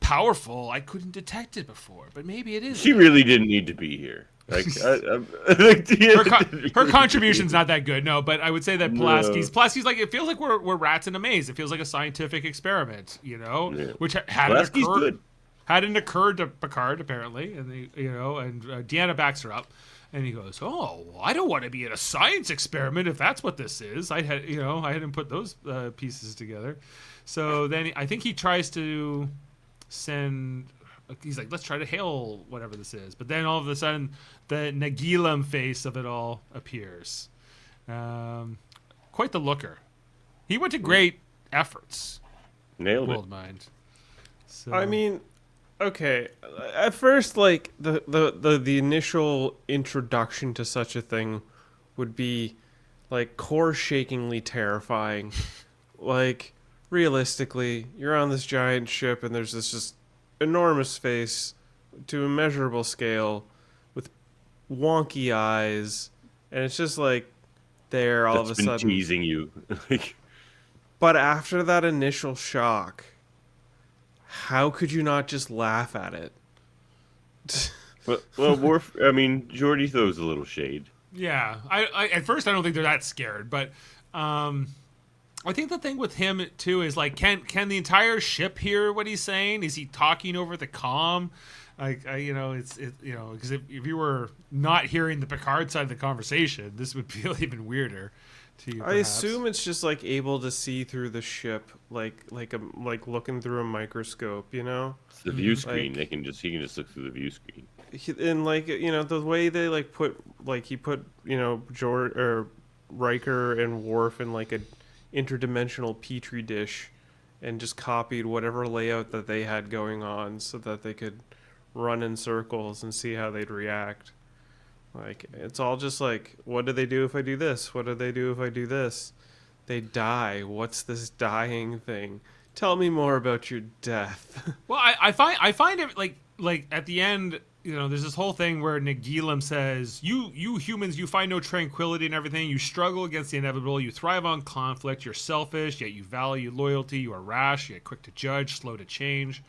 powerful I couldn't detect it before. But maybe it is. She really didn't need to be here. Like, her contribution's not that good, no. But I would say that Pulaski's like, it feels like we're rats in a maze. It feels like a scientific experiment, you know, which hadn't occurred to Picard apparently, and and Deanna backs her up, and he goes, "Oh, I don't want to be in a science experiment if that's what this is." I hadn't put those pieces together. So then I think he tries to send. He's like, let's try to hail whatever this is. But then all of a sudden, the Nagilum face of it all appears. Quite the looker. He went to great efforts. Nailed it. Worldmind. So, I mean, okay. At first, like the initial introduction to such a thing would be like core-shakingly terrifying. Like, realistically, you're on this giant ship and there's this just enormous face to immeasurable scale with wonky eyes, and it's just like there all of a sudden teasing you. But after that initial shock, how could you not just laugh at it? well, Worf, I mean, Geordi throws a little shade. Yeah, I at first I don't think they're that scared, but I think the thing with him too is like, can the entire ship hear what he's saying? Is he talking over the comm? Like, because if you were not hearing the Picard side of the conversation, this would feel even weirder to you. I assume it's just like able to see through the ship, like looking through a microscope, you know? It's the view screen. He can just look through the view screen. And like, the way they he put George or Riker and Worf in like a interdimensional petri dish and just copied whatever layout that they had going on so that they could run in circles and see how they'd react. Like, it's all just like, what do they do if I do this? What do they do if I do this? They die. What's this dying thing? Tell me more about your death. Well, I find it like at the end, there's this whole thing where Nagilum says, you humans, you find no tranquility in everything. You struggle against the inevitable. You thrive on conflict. You're selfish, yet you value loyalty. You are rash, yet quick to judge, slow to change.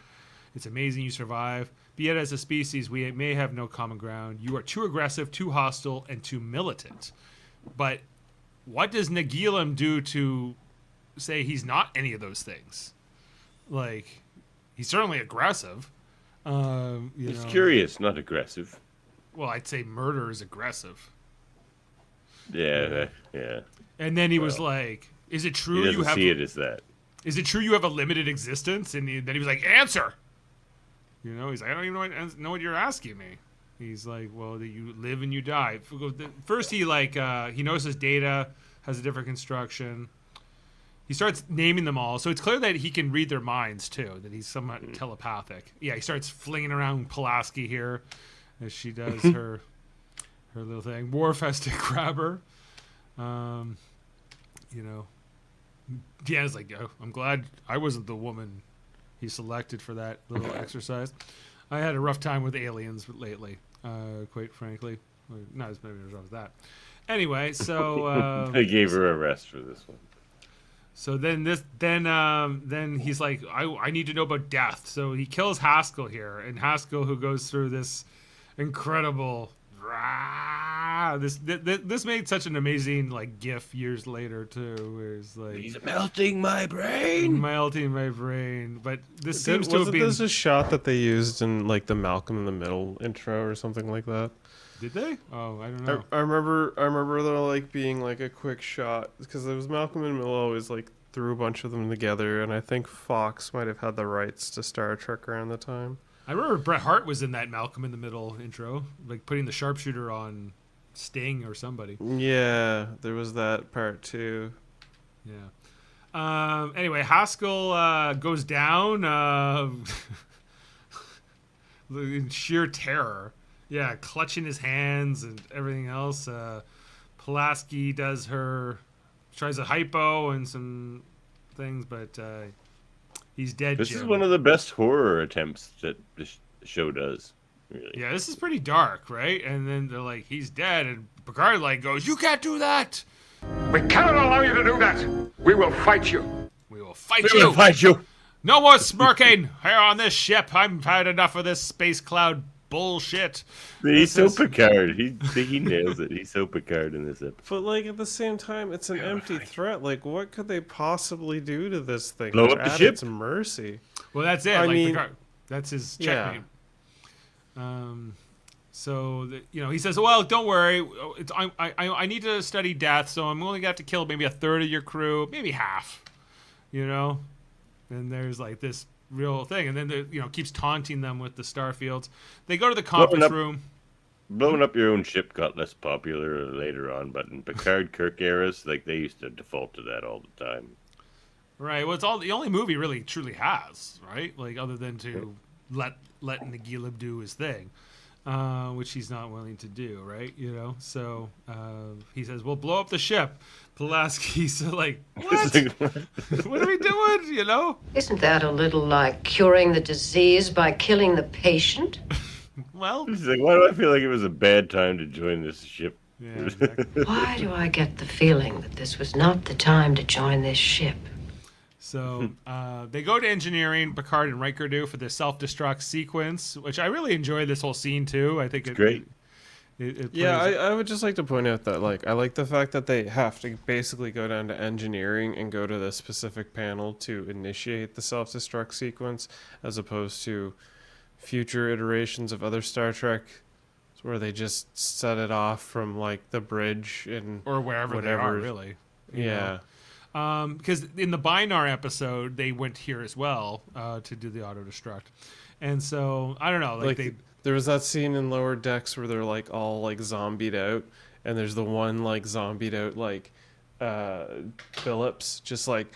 It's amazing you survive. But yet as a species, we may have no common ground. You are too aggressive, too hostile, and too militant. But what does Nagilum do to say he's not any of those things? Like, he's certainly aggressive. He's curious, not aggressive. Well, I'd say murder is aggressive. Yeah. And then he was like, "Is it true He you doesn't have? see it as that. Is it true you have a limited existence?" And then he was like, "Answer." He's like, "I don't even know what you're asking me." He's like, "Well, you live and you die." First, he notices Data has a different construction. He starts naming them all, so it's clear that he can read their minds too. That he's somewhat telepathic. Yeah, he starts flinging around Pulaski here as she does her little thing. Worf has to grab her. Deanna's like, "Oh, I'm glad I wasn't the woman he selected for that little exercise. I had a rough time with aliens lately, quite frankly. Not as many as that. Anyway, so I gave her a rest for this one. So then he's like, I need to know about death. So he kills Haskell here, and Haskell, who goes through this incredible this made such an amazing GIF years later too, where it's like, he's melting my brain. But this seems to have been. There's a shot that they used in the Malcolm in the Middle intro or something like that. Did they? Oh, I don't know. I remember there being a quick shot because there was Malcolm in the Middle always threw a bunch of them together, and I think Fox might have had the rights to Star Trek around the time. I remember Bret Hart was in that Malcolm in the Middle intro, putting the sharpshooter on Sting or somebody. Yeah, there was that part too. Yeah. Anyway, Haskell goes down in sheer terror. Yeah, clutching his hands and everything else. Pulaski tries a hypo and some things, but he's dead. This Jim. is one of the best horror attempts that this show does. Really. Yeah, this is pretty dark, right? And then they're like, he's dead, and Picard goes, "You can't do that. We cannot allow you to do that. We will fight you. We will fight We will fight you. No more smirking here on this ship. I've had enough of this space cloud bullshit." He's so Picard. He nails it. He's so Picard in this episode. But at the same time, it's an empty threat. What could they possibly do to this thing? Blow up the ship? Its mercy. Well, that's it. I mean, Picard, that's his checkmate. So he says, "Well, don't worry. I need to study death, so I'm only going to have to kill maybe a third of your crew, maybe half." And there's this real thing, and then keeps taunting them with the Starfields. They go to the conference room. Blowing up your own ship got less popular later on, but in Picard Kirk eras, they used to default to that all the time. Right. Well, it's the only movie really truly has, right? Other than to let Nagilum do his thing, which he's not willing to do, right? So he says, "We'll blow up the ship." Pulaski's what? What are we doing? Isn't that a little like curing the disease by killing the patient? Well, he's like, "Why do I feel like it was a bad time to join this ship?" Yeah, exactly. Why do I get the feeling that this was not the time to join this ship? So they go to engineering, Picard and Riker do, for the self-destruct sequence, which I really enjoy this whole scene too. I think it's great. I would just like to point out that I like the fact that they have to basically go down to engineering and go to the specific panel to initiate the self-destruct sequence, as opposed to future iterations of other Star Trek where they just set it off from the bridge and or wherever they are, really. Yeah. Because in the Binar episode, they went here as well to do the auto-destruct. And so, I don't know. There was that scene in Lower Decks where they're all zombied out, and there's the one zombied out Phillips just like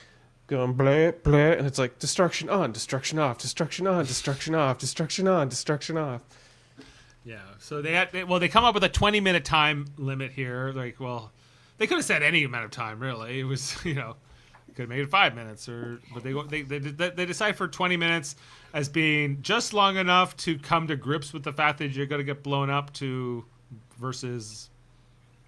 going blah blah, and it's like destruction on, destruction off, destruction on, destruction off, destruction on, destruction off. Yeah. So they come up with a 20-minute time limit here. Like, well, they could have said any amount of time really. It was could have made it 5 minutes, but they decide for 20 minutes as being just long enough to come to grips with the fact that you're going to get blown up to versus,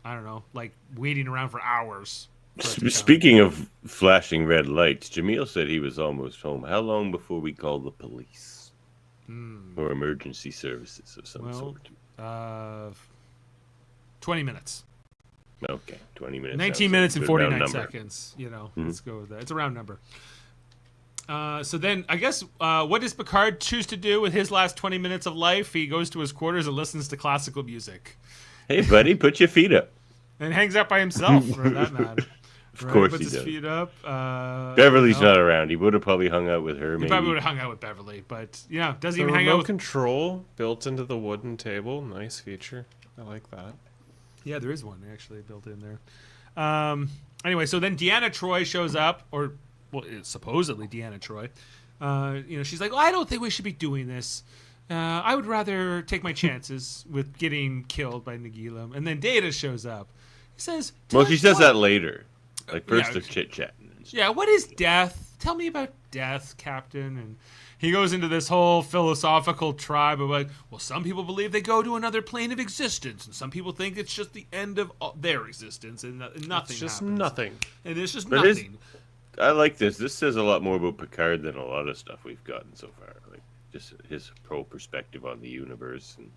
I don't know, like waiting around for hours. Speaking of flashing red lights, Jaemeel said he was almost home. How long before we call the police or emergency services of some sort? 20 minutes. Okay, 20 minutes. 19 minutes and 49 seconds. Let's go with that. It's a round number. So then, I guess, what does Picard choose to do with his last 20 minutes of life? He goes to his quarters and listens to classical music. Hey, buddy, put your feet up. And hangs out by himself, for that matter. Of course puts he his does. feet up. Beverly's not around. He would have probably hung out with her. He probably would have hung out with Beverly, but doesn't The even hang out remote with... control built into the wooden table. Nice feature. I like that. Yeah, there is one actually built in there. Anyway, so then Deanna Troi shows up, it's supposedly Deanna Troi. She's like, well, I don't think we should be doing this. I would rather take my chances with getting killed by Nagila. And then Data shows up. He says, well, she says that later. Like, first they're chit-chatting. Yeah, what is death? Tell me about death, Captain. And he goes into this whole philosophical tribe of like, well, some people believe they go to another plane of existence, and some people think it's just the end of their existence, and nothing It's just happens. nothing. And it's just nothing. I like this. This says a lot more about Picard than a lot of stuff we've gotten so far. Like, just his whole perspective on the universe and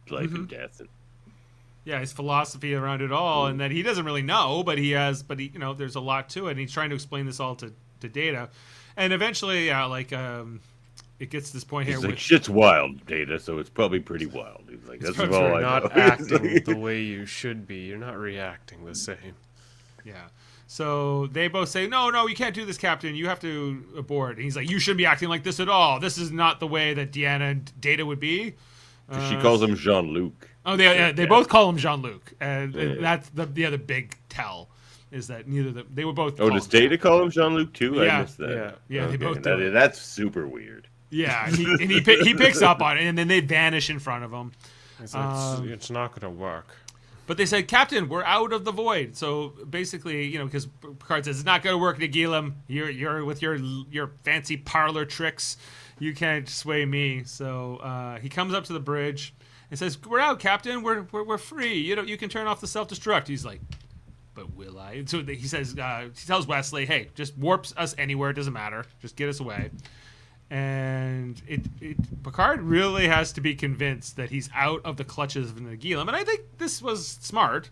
life and death. And yeah, his philosophy around it all, and that he doesn't really know, but there's a lot to it, and he's trying to explain this all to Data. And eventually, it gets to this point here. He's like, shit's wild, Data, so it's probably pretty wild. He's like, that's all I know. You're not acting the way you should be. You're not reacting the same. Yeah. So they both say, no, you can't do this, Captain. You have to abort. And he's like, you shouldn't be acting like this at all. This is not the way that Deanna and Data would be. She calls him Jean-Luc. Oh, they both call him Jean-Luc. And that's the other big tell. Is that neither of them... They were both... Oh, does Data call him Jean-Luc too? Yeah. I missed that. Yeah, they both do. That's super weird. Yeah, and he picks up on it, and then they vanish in front of him. It's not going to work. But they said, Captain, we're out of the void. So basically, because Picard says, it's not going to work, Nagila. You're with your fancy parlor tricks. You can't sway me. So he comes up to the bridge and says, we're out, Captain. We're free. You can turn off the self-destruct. He's like, but will I? So he says, he tells Wesley, hey, just warps us anywhere. It doesn't matter. Just get us away. And Picard really has to be convinced that he's out of the clutches of Nagila. And I think this was smart.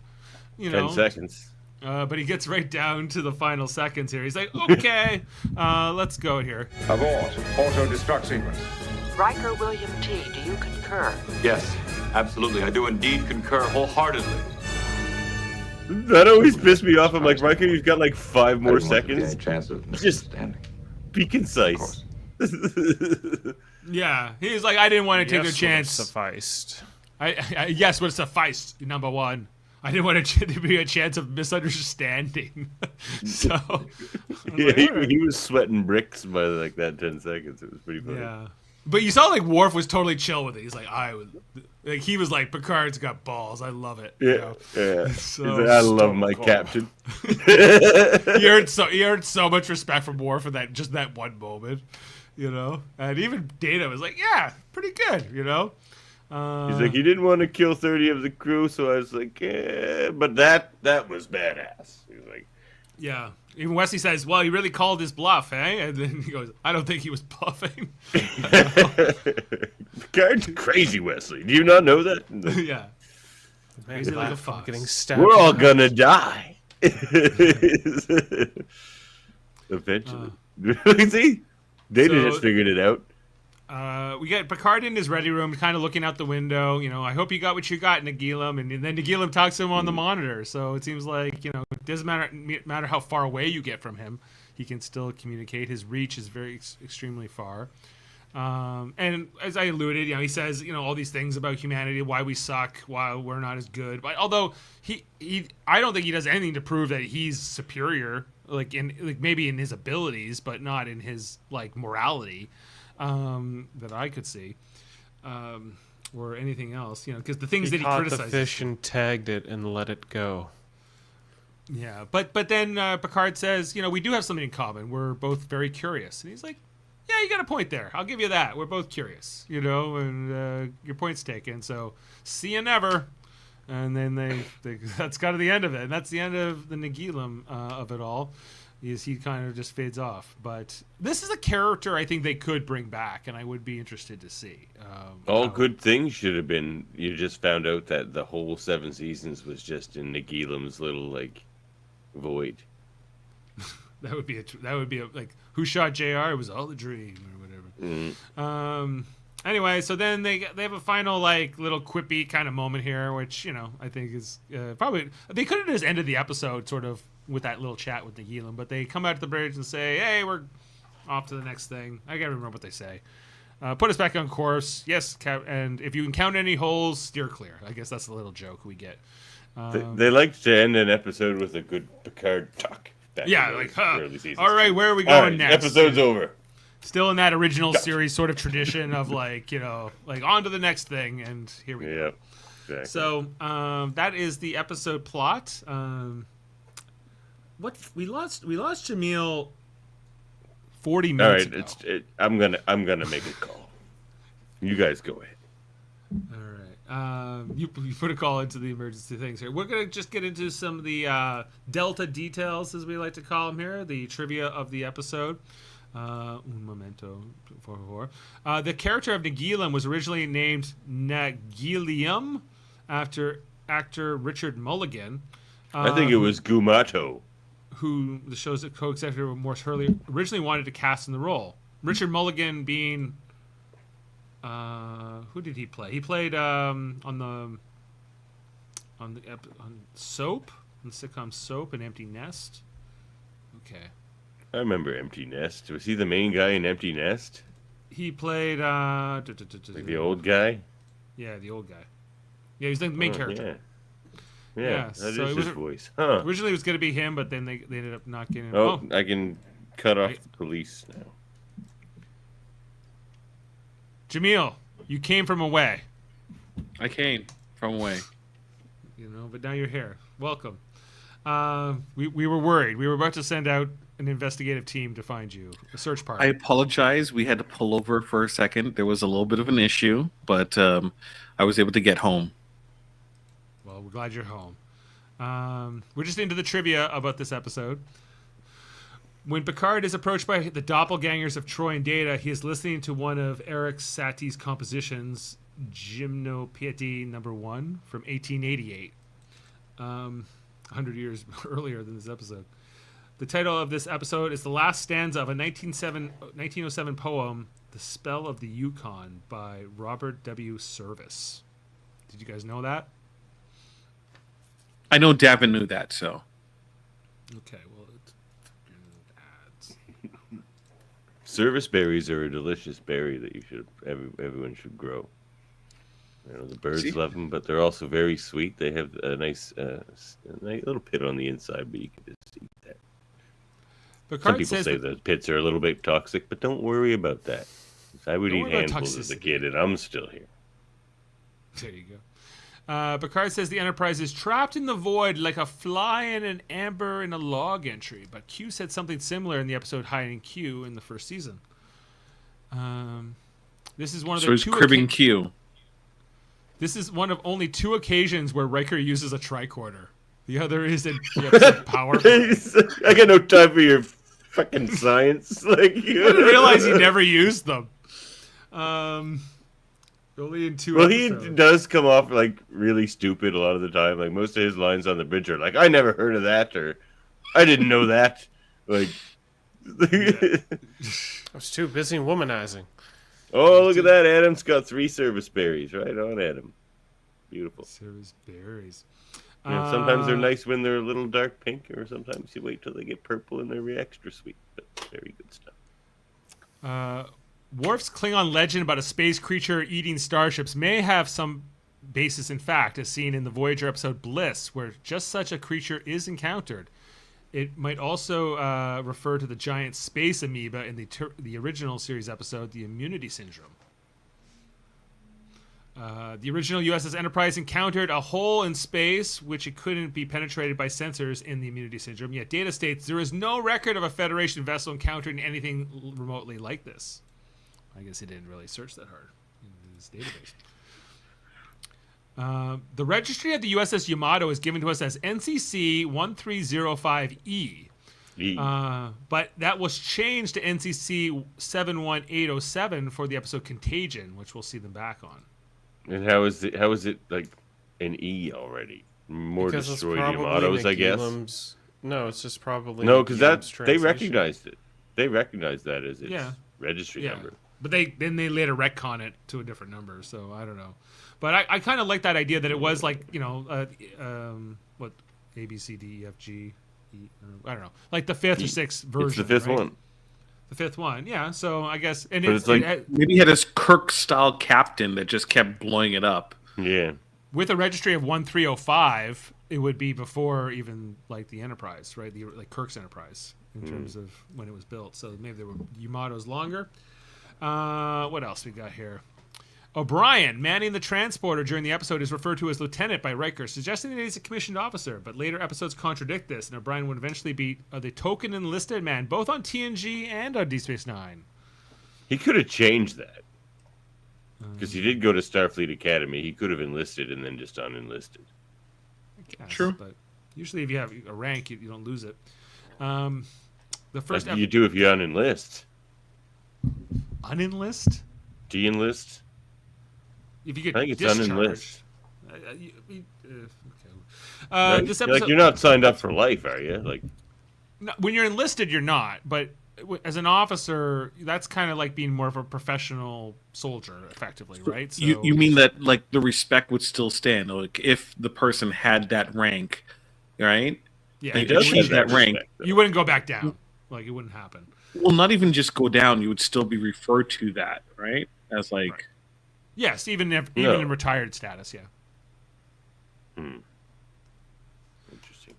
10 seconds. But he gets right down to the final seconds here. He's like, okay, let's go here. Abort. Auto-destruct sequence. Riker William T., do you concur? Yes, absolutely. I do indeed concur wholeheartedly. That always pissed me off. I'm like, Riker, you've got like 5 more seconds. Chance of just be concise. Yeah, he's like, I didn't want to take a chance. Sufficed. Yes, would have sufficed. Number one, I didn't want to be a chance of misunderstanding. So he was sweating bricks by like that 10 seconds. It was pretty funny. Yeah, but you saw like Worf was totally chill with it. He's like, he was like, Picard's got balls. I love it. Yeah, yeah. So like, I love my captain. he earned so much respect from Worf for that one moment. And even Data was like, yeah, pretty good, He's like, he didn't want to kill 30 of the crew, so I was like, yeah, but that was badass. He was like, yeah. Even Wesley says, well, he really called his bluff, eh? And then he goes, I don't think he was bluffing. Picard's crazy, Wesley. Do you not know that? Yeah. Crazy like a fox. Getting stabbed. We're all gonna die. Eventually. See? Data just figured it out. We get Picard in his ready room, kind of looking out the window. I hope you got what you got, Nagila. And then Nagila talks to him on the monitor. So it seems like, it doesn't matter how far away you get from him. He can still communicate. His reach is very extremely far. And as I alluded, he says, all these things about humanity, why we suck, why we're not as good. But although I don't think he does anything to prove that he's superior, maybe in his abilities, but not in his morality, that I could see, or anything else. Because the things that he criticizes. Caught the fish and tagged it and let it go. Yeah, but then Picard says, we do have something in common. We're both very curious, and he's like, yeah, you got a point there. I'll give you that. We're both curious, and your point's taken. So see you never. And then that's kind of the end of it. And that's the end of the Nagilum of it all. He kind of just fades off. But this is a character I think they could bring back, and I would be interested to see. All good things should have been. You just found out that the whole 7 seasons was just in Nagilum's little void. That would be a who shot JR? It was all a dream or whatever. Anyway, so then they have a final little quippy kind of moment here, which I think is probably they could have just ended the episode sort of with that little chat with Nagilum, but they come out to the bridge and say, "Hey, we're off to the next thing." I can't remember what they say. Put us back on course, yes, and if you can count any holes, steer clear. I guess that's the little joke we get. They like to end an episode with a good Picard talk. All right, where are we going next? Episode's over. Still in that original series sort of tradition of on to the next thing, and here we go. Yep, exactly. So that is the episode plot. What we lost Jaemeel 40 minutes ago. All right, I'm gonna make a call. You guys go ahead. All right. You put a call into the emergency things here. We're going to just get into some of the Delta details, as we like to call them here, the trivia of the episode. Un momento, por favor. The character of Nagilum was originally named Nagilium after actor Richard Mulligan. I think it was Gumato. Who the show's co-executive Morse Hurley originally wanted to cast in the role. Richard Mulligan being... who did he play? He played on Soap, on the sitcom Soap, and Empty Nest. Okay. I remember Empty Nest. Was he the main guy in Empty Nest? He played the old guy. Yeah, the old guy. Yeah, he's the main character. Yeah, that is his voice. Huh. Originally, it was going to be him, but then they ended up not getting him. Oh, I can cut off the police now. Jaemeel, you came from away. I came from away. But now you're here. Welcome. We were worried. We were about to send out an investigative team to find you, a search party. I apologize. We had to pull over for a second. There was a little bit of an issue, but I was able to get home. Well, we're glad you're home. We're just into the trivia about this episode. When Picard is approached by the doppelgangers of Troy and Data, he is listening to one of Eric Satie's compositions, Gymnopiety No. 1 from 1888, 100 years earlier than this episode. The title of this episode is the last stanza of a 1907 poem, The Spell of the Yukon by Robert W. Service. Did you guys know that? I know Davan knew that, so. Okay, well, Service berries are a delicious berry that everyone should grow. The birds love them, but they're also very sweet. They have a nice little pit on the inside, but you can just eat that. Some people say the pits are a little bit toxic, but don't worry about that. I would eat handfuls as a kid, and I'm still here. There you go. Picard says the Enterprise is trapped in the void like a fly in an amber in a log entry, but Q said something similar in the episode Hiding Q in the first season. This is one of the two cribbing Q. This is one of only 2 occasions where Riker uses a tricorder. The other is in the episode Power. I got no time for your fucking science. I didn't realize he never used them. Only in 2 episodes. He does come off really stupid a lot of the time. Most of his lines on the bridge are I never heard of that, or I didn't know that. I was too busy womanizing. Oh, look at that. Adam's got 3 service berries. Right on, Adam. Beautiful. Service berries. Sometimes they're nice when they're a little dark pink, or sometimes you wait till they get purple and they're extra sweet. But very good stuff. Worf's Klingon legend about a space creature eating starships may have some basis in fact, as seen in the Voyager episode Bliss, where just such a creature is encountered. It might also refer to the giant space amoeba in the original series episode, The Immunity Syndrome. The original USS Enterprise encountered a hole in space which it couldn't be penetrated by sensors in the Immunity Syndrome, yet Data states there is no record of a Federation vessel encountering anything remotely like this. I guess he didn't really search that hard in his database. The registry of the USS Yamato is given to us as NCC 1305E. But that was changed to NCC 71807 for the episode Contagion, which we'll see them back on. And how is it like an E already? More Because destroyed it's probably Yamatos, I guess. Nagilum's- No, it's just probably No, because Nagilum's they translation. recognized it. They recognized that as its registry Yeah. number. But they later retcon it to a different number, so I don't know. But I kind of like that idea that it was like, what, A, B, C, D, E, F, G, E, I don't know. Like the fifth or sixth version. It's the fifth right? one. The fifth one, yeah. So I guess... And But it's like... maybe he had this Kirk-style captain that just kept blowing it up. Yeah. With a registry of 1305, it would be before even like the Enterprise, right? Like Kirk's Enterprise in terms of when it was built. So maybe there were Yamatos longer. What else we got here? O'Brien, manning the transporter during the episode, is referred to as lieutenant by Riker, suggesting that he's a commissioned officer. But later episodes contradict this, and O'Brien would eventually be the token enlisted man, both on TNG and on Deep Space Nine. He could have changed that. Because he did go to Starfleet Academy. He could have enlisted and then just unenlisted. I guess, true. But usually if you have a rank, you don't lose it. The first you do if you unenlist. Unenlist? De-enlist? If you get I think it's discharged. unenlist. Okay. This episode, like you're not signed up for life, are you? Like, no, when you're enlisted, you're not. But as an officer, that's kind of like being more of a professional soldier, effectively, right? So, you mean that like the respect would still stand, like if the person had that rank, right? Yeah, and achieved that rank, you wouldn't go back down. Like it wouldn't happen. Well, not even just go down. You would still be referred to that, right? As like. Right. Yes, even in retired status, yeah. Interesting.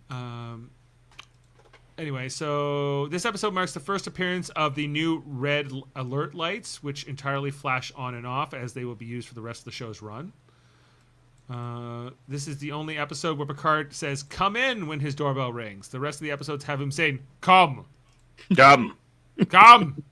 Anyway, so this episode marks the first appearance of the new red alert lights, which entirely flash on and off, as they will be used for the rest of the show's run. This is the only episode where Picard says, "Come in," when his doorbell rings. The rest of the episodes have him saying, "Come. Come. Come."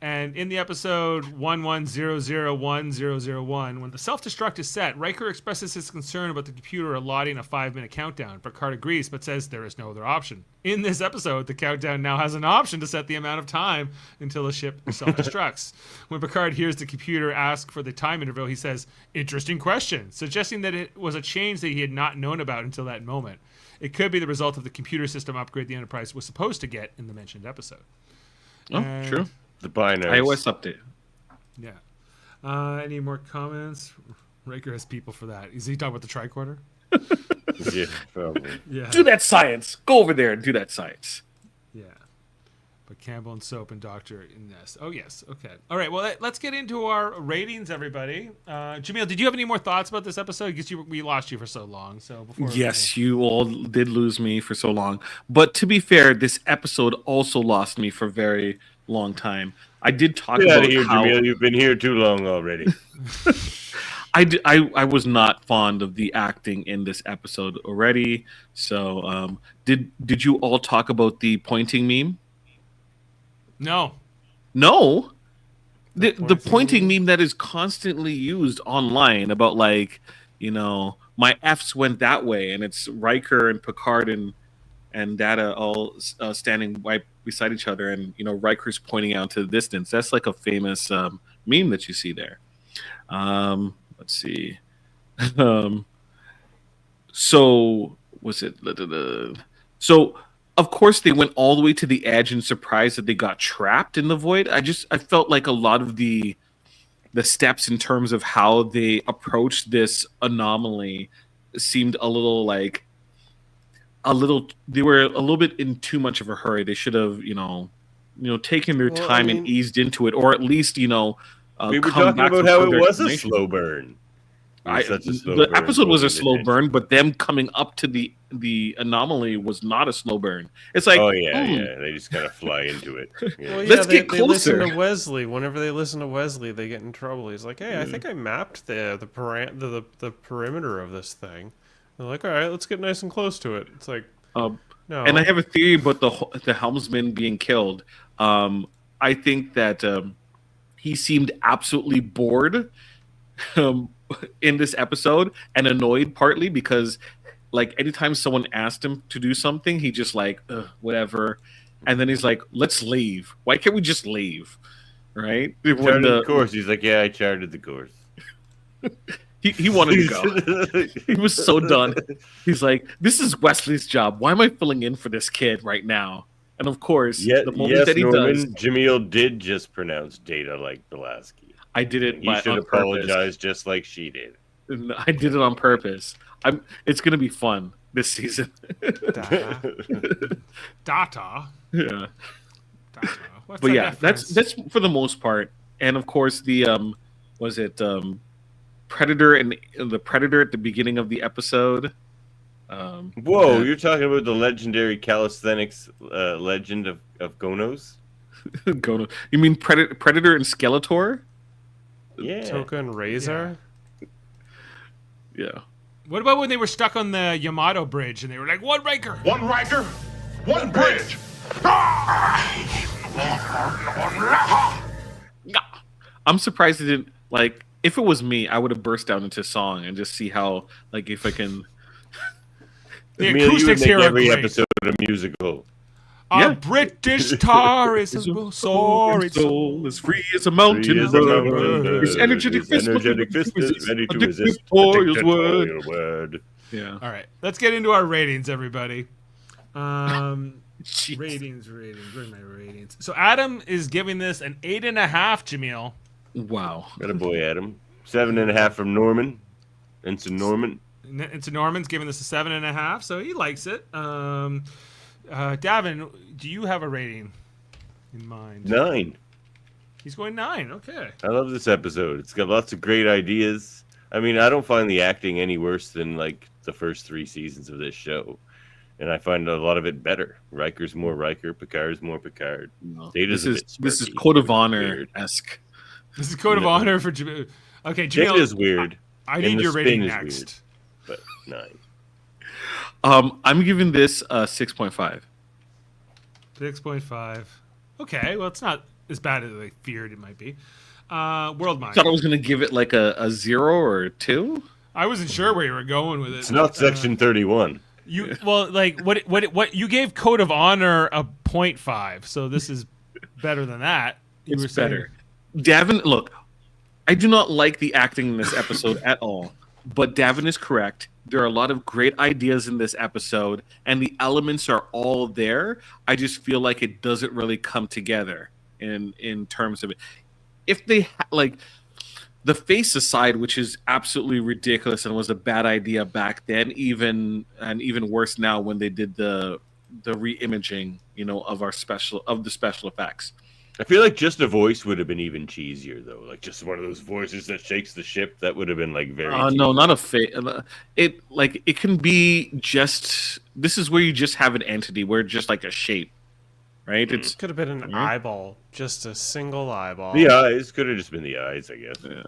And in the episode 11001001, when the self-destruct is set, Riker expresses his concern about the computer allotting a 5-minute countdown. Picard agrees, but says there is no other option. In this episode, the countdown now has an option to set the amount of time until the ship self-destructs. When Picard hears the computer ask for the time interval, he says, "Interesting question," suggesting that it was a change that he had not known about until that moment. It could be the result of the computer system upgrade the Enterprise was supposed to get in the mentioned episode. Oh, true. The binary iOS update. Yeah. Any more comments? Riker has people for that. Is he talking about the tricorder? Yeah, probably. Yeah. Do that science. Go over there and do that science. Yeah. But Campbell and Soap and Doctor in this. Oh, yes. Okay. All right. Well, let's get into our ratings, everybody. Jaemeel, did you have any more thoughts about this episode? Because we lost you for so long. So before Yes, you all did lose me for so long. But to be fair, this episode also lost me for a very long time. I did talk Get about out of here, how Jaemeel. You've been here too long already. I was not fond of the acting in this episode already. So did you all talk about the pointing meme? No. The pointing meme that is constantly used online about like, my F's went that way, and it's Riker and Picard and Data all standing right beside each other, and Riker's pointing out to the distance. That's like a famous meme that you see there. Let's see. So was it? So of course they went all the way to the edge and surprised that they got trapped in the void. I felt like a lot of the steps in terms of how they approached this anomaly seemed they were a little bit in too much of a hurry. They should have, taken their Well, time I and mean- eased into it, or at least We were come talking back about with how further it was a explanation. slow burn. It was such a slow The burn episode was a holding slow attention. burn, but them coming up to the anomaly was not a slow burn. It's like, Oh yeah. They just kind of fly into it. Yeah. Well, Let's they, get they listen closer. to Wesley. Whenever they listen to Wesley, they get in trouble. He's like, "Hey, I think I mapped the perimeter of this thing." They're like, "All right, let's get nice and close to it." It's like, no. And I have a theory about the helmsman being killed. I think that he seemed absolutely bored in this episode and annoyed, partly because, like, anytime someone asked him to do something, he just like, "Ugh, whatever," and then he's like, "Let's leave. Why can't we just leave?" Right? Charted the course. He's like, "Yeah, I charted the course." He wanted to go. He was so done. He's like, "This is Wesley's job. Why am I filling in for this kid right now?" And of course, the moment that he Norman, does, Jaemeel did just pronounce Data like Pulaski. I did it. He should on apologize purpose. just like she did. I did it on purpose. It's gonna be fun this season. Data. Yeah. Data. What's But that yeah, reference? that's for the most part. And of course, the was it Predator and the Predator at the beginning of the episode. Whoa, you're talking about the legendary calisthenics legend of Gonos? Gono. You mean Predator and Skeletor? Yeah. Toka and Razor. Yeah. What about when they were stuck on the Yamato bridge and they were like, "One Riker, One Riker, one bridge. I'm surprised it didn't, like, if it was me, I would have burst out into song and just see how, like, if I can. The Emil, you would acoustics make here are every great. episode a musical. Our British tar is sorry, soul as free as a mountain Free as a mountain bird. bird. His energetic His fist energetic fist is ready to resist the Victoria's dictatorial word. word. Yeah. All right, let's get into our ratings, everybody. Jeez. Ratings. Where's my ratings? So Adam is giving this an 8.5. Jaemeel. Wow. Got a boy, Adam. 7.5 from Norman. Ensign Norman. Into Norman's giving this a 7.5, so he likes it. Davan, do you have a rating in mind? 9. He's going 9. Okay. I love this episode. It's got lots of great ideas. I mean, I don't find the acting any worse than like the first 3 seasons of this show. And I find a lot of it better. Riker's more Riker, Picard's more Picard. No. Data's This is a bit Code of smirky, Honor weird. esque. This is Code of Honor for Jaemeel. Okay, Jaemeel. Data's weird. I and need the your rating spin is next. weird, but 9. I'm giving this a 6.5. 6.5. Okay, well, it's not as bad as I feared it might be. Worldmind. Thought I was gonna give it like a 0 or a 2. I wasn't sure where you were going with it. It's not Section 31. You well, like what you gave Code of Honor a 0.5, so this is better than that. You were It's saying- better. Davin, look, I do not like the acting in this episode at all, but Davin is correct. There are a lot of great ideas in this episode, and the elements are all there. I just feel like it doesn't really come together in terms of it. If they like the face aside, which is absolutely ridiculous and was a bad idea back then, even worse now when they did the re-imaging, of the special effects. I feel like just a voice would have been even cheesier, though. Like just one of those voices that shakes the ship. That would have been like very. No, not a face. It can be just. This is where you just have an entity, where it's just like a shape, right? It's Could have been an eyeball, just a single eyeball. The eyes could have just been the eyes, I guess. Yeah.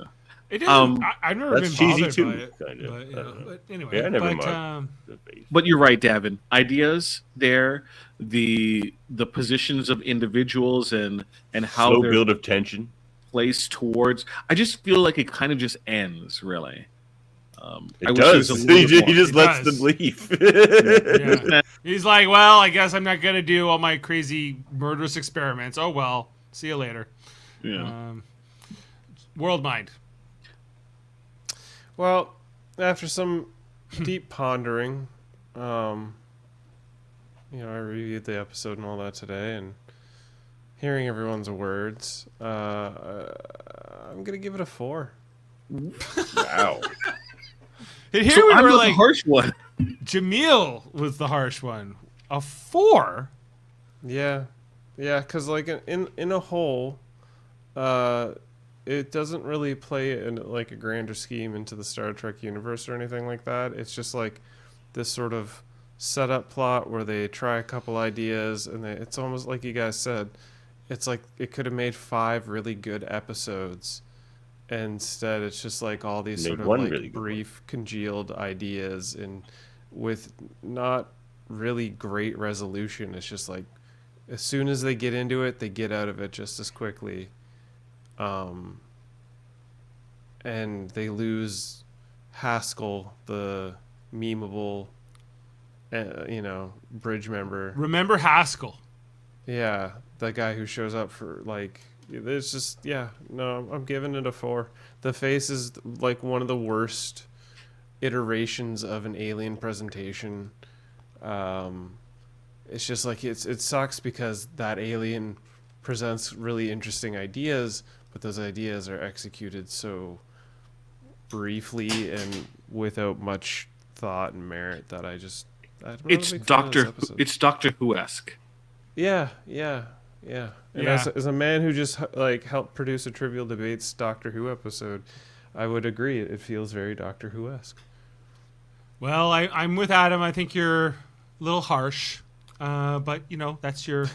It is. I've never been That's cheesy bothered too, by it. kind of. But anyway, Yeah, I never but, marked the face. But you're right, Davin. Ideas there, the positions of individuals and how Slow they're build of tension. placed towards. I just feel like it kind of just ends, really. I It wish there does. was a little He more. just It lets does. them leave. Yeah. He's like, well, I guess I'm not gonna do all my crazy murderous experiments. Oh well, see you later. Yeah. Worldmind. Well, after some deep pondering, I reviewed the episode and all that today, and hearing everyone's words, I'm gonna give it a 4. Wow. And here So we I'm were the like, harsh one. Jaemeel was the harsh one. A 4. Yeah, Yeah, because like in a whole, it doesn't really play in like a grander scheme into the Star Trek universe or anything like that. It's just like this sort of setup plot where they try a couple ideas, and it's almost like you guys said, it's like it could have made 5 really good episodes. And instead, it's just like all these Made sort of one like really good brief, congealed ideas, and with not really great resolution. It's just like as soon as they get into it, they get out of it just as quickly. And they lose Haskell, the memeable, bridge member. Remember Haskell? Yeah, that guy who shows up for like. It's just no. I'm giving it a 4. The face is like one of the worst iterations of an alien presentation. It's just like it sucks because that alien presents really interesting ideas, but those ideas are executed so briefly and without much thought and merit that I'm not a It's big fan of this Doctor. episode. It's Doctor Who-esque. Yeah. And as a man who just like helped produce a Trivial Debates Doctor Who episode, I would agree it feels very Doctor Who-esque. Well, I'm with Adam. I think you're a little harsh, but that's your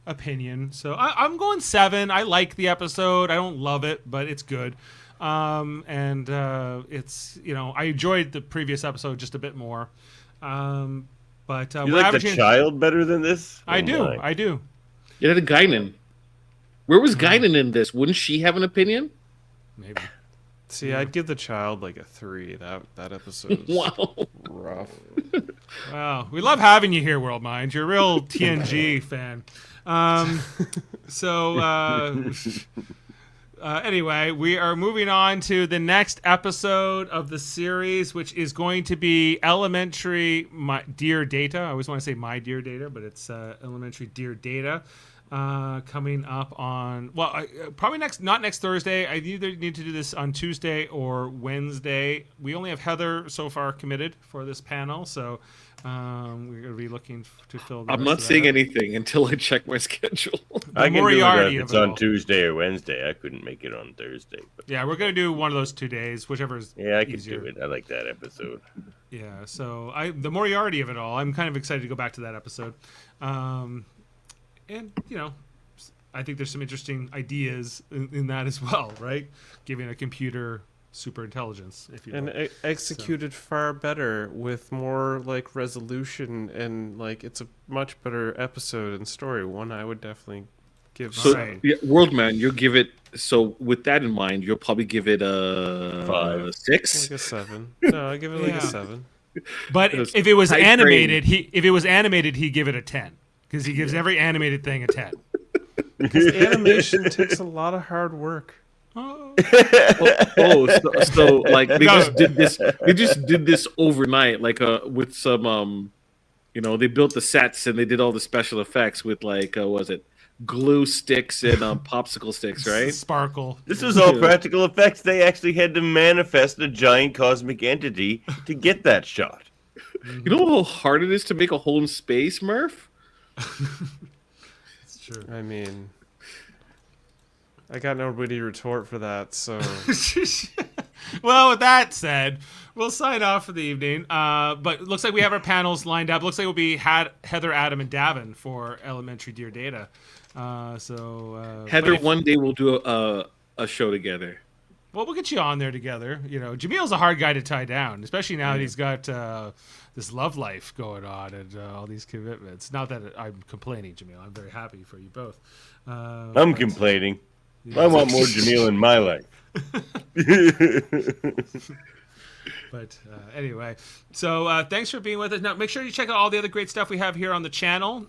opinion. So I'm going 7. I like the episode. I don't love it, but it's good. And it's I enjoyed the previous episode just a bit more. But you like the child better than this? I do. You had a Guinan. Where was Guinan in this? Wouldn't she have an opinion? Maybe. See, I'd give the child like a 3. That episode is rough. Wow, we love having you here, Worldmind. You're a real TNG fan. Anyway, we are moving on to the next episode of the series, which is going to be Elementary Dear Data. I always want to say My Dear Data, but it's Elementary Dear Data. Coming up on probably not next Thursday. I either need to do this on Tuesday or Wednesday. We only have Heather so far committed for this panel, so we're going to be looking to fill. I'm not saying anything until I check my schedule. I can do it if it's on Tuesday or Wednesday. I couldn't make it on Thursday. But... Yeah, we're going to do one of those 2 days, whichever is I easier. could do it. I like that episode. Yeah, so the Moriarty of it all. I'm kind of excited to go back to that episode. And, I think there's some interesting ideas in that as well, right? Giving a computer super intelligence, if you will. And executed far better with more like resolution, and like it's a much better episode and story. One I would definitely give. Worldman, you'll give it. So with that in mind, you'll probably give it a 5, 6, like a 7. No, I give it like a 7. But if it was animated, he'd give it a 10 because he gives every animated thing a 10. Because animation takes a lot of hard work. So like they just did this. They just did this overnight, like with some they built the sets and they did all the special effects with like was it glue sticks and popsicle sticks, right? Sparkle. This was all practical effects. They actually had to manifest a giant cosmic entity to get that shot. You know how hard it is to make a hole in space, Murph? It's true. I mean, I got no witty retort for that, so... Well, with that said, we'll sign off for the evening. But it looks like we have our panels lined up. Looks like it will be Heather, Adam, and Davan for Elementary Dear Data. Heather, one day we'll do a show together. Well, we'll get you on there together. Jameel's a hard guy to tie down, especially now that he's got this love life going on and all these commitments. Not that I'm complaining, Jaemeel. I'm very happy for you both. I'm complaining. I want more Jaemeel in my life. But anyway, so thanks for being with us. Now, make sure you check out all the other great stuff we have here on the channel.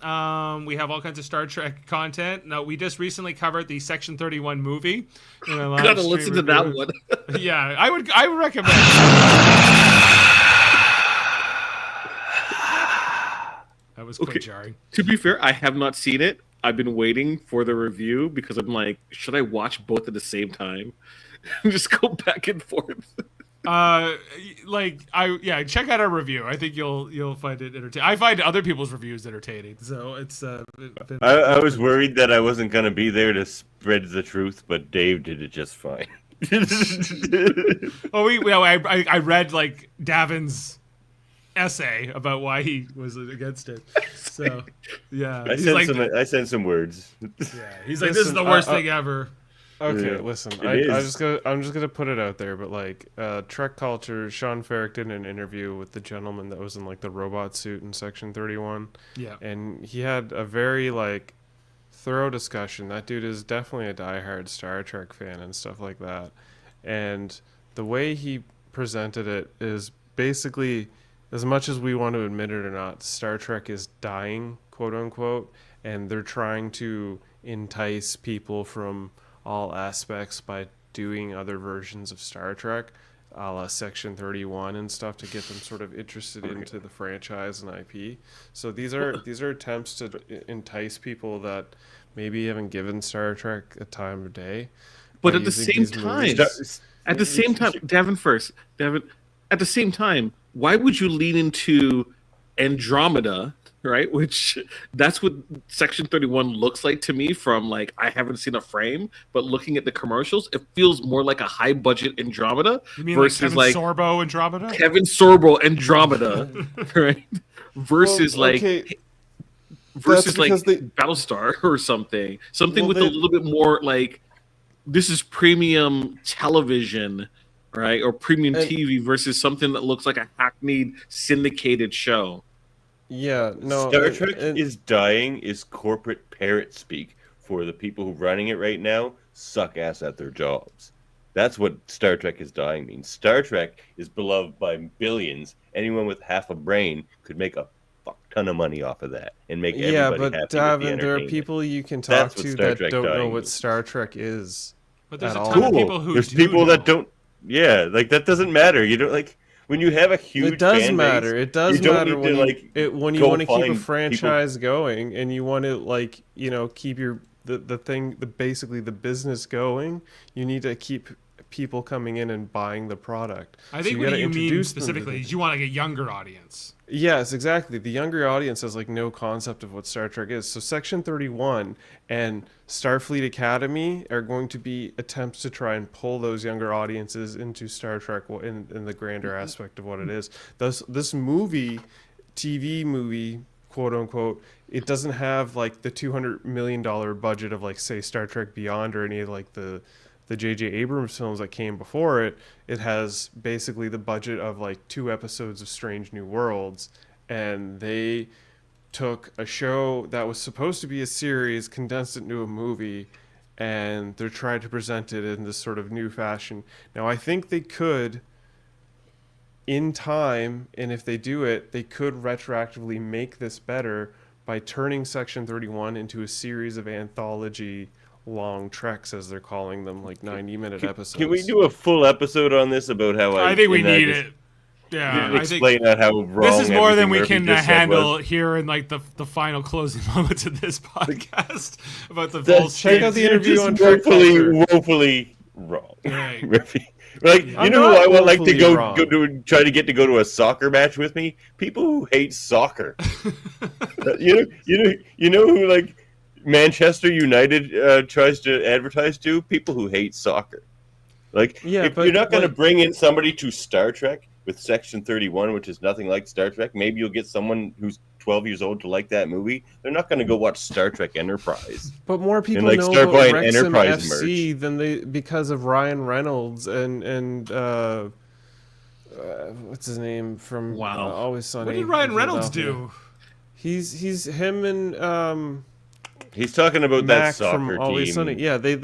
We have all kinds of Star Trek content. Now, we just recently covered the Section 31 movie. Gotta listen to that one. Yeah, I would recommend. That was quite jarring. To be fair, I have not seen it. I've been waiting for the review because I'm like, should I watch both at the same time? Just go back and forth. check out our review. I think you'll find it entertaining. I find other people's reviews entertaining, so it's. I was worried that I wasn't going to be there to spread the truth, but Dave did it just fine. I read like Davan's essay about why he was against it. So yeah, I sent some words. Yeah, he's like, this is the worst thing ever. Okay, listen, I'm just gonna put it out there, but like Trek culture, Sean Ferrick did an interview with the gentleman that was in like the robot suit in Section 31. Yeah, and he had a very like thorough discussion. That dude is definitely a diehard Star Trek fan and stuff like that. And the way he presented it is basically, as much as we want to admit it or not, Star Trek is dying, quote unquote, and they're trying to entice people from all aspects by doing other versions of Star Trek, a la Section 31 and stuff, to get them sort of interested into the franchise and IP. So these are attempts to entice people that maybe haven't given Star Trek a time of day. But at the same time, Davan, at the same time, why would you lean into Andromeda, right? Which that's what Section 31 looks like to me from like, I haven't seen a frame, but looking at the commercials, it feels more like a high budget Andromeda you mean versus like Kevin Sorbo Andromeda? Kevin Sorbo Andromeda, right? Versus versus like Battlestar or something with a little bit more like, this is premium television, right? Or premium TV versus something that looks like a hackneyed syndicated show. Yeah, no. Star Trek is dying is corporate parrot speak for the people who are running it right now suck ass at their jobs. That's what Star Trek is dying means. Star Trek is beloved by billions. Anyone with half a brain could make a fuck ton of money off of that and make everybody happy. Yeah, but Davan, there are people you can talk to that don't know what Star Trek is. But there's a ton of people who there's people that don't. Yeah, like that doesn't matter. You don't like. When you have a huge, it does matter. It does matter when you want to keep a franchise going and you want to keep basically the business going. You need to keep people coming in and buying the product. I think what you mean specifically is you want like a younger audience. Yes, exactly. The younger audience has like no concept of what Star Trek is. So Section 31 and Starfleet Academy are going to be attempts to try and pull those younger audiences into Star Trek in the grander aspect of what it is. This TV movie, quote unquote, it doesn't have like the $200 million budget of like, say, Star Trek Beyond or any of like the J.J. Abrams films that came before it. It has basically the budget of like 2 episodes of Strange New Worlds, and they took a show that was supposed to be a series, condensed it into a movie, and they're trying to present it in this sort of new fashion. Now, I think they could, in time, and if they do it, they could retroactively make this better by turning Section 31 into a series of anthology long treks, as they're calling them, like 90-minute episodes. Can we do a full episode on this about how I think we need it. Yeah, explain out how wrong. This is more than we can handle here in like the final closing moments of this podcast about the full. Check out the interview on woefully wrong. Right. Like, you know who I would like to try to get to go to a soccer match with me? People who hate soccer. you know who like Manchester United tries to advertise to? People who hate soccer. Like, if you're not going to bring in somebody to Star Trek with Section 31, which is nothing like Star Trek, maybe you'll get someone who's 12 years old to like that movie. They're not going to go watch Star Trek Enterprise. But more people know about Wrexham FC than they, because of Ryan Reynolds and what's his name from Always Sunny. What did Ryan Reynolds do? He's him and he's talking about Mac that soccer from Always team. Sunny. Yeah, they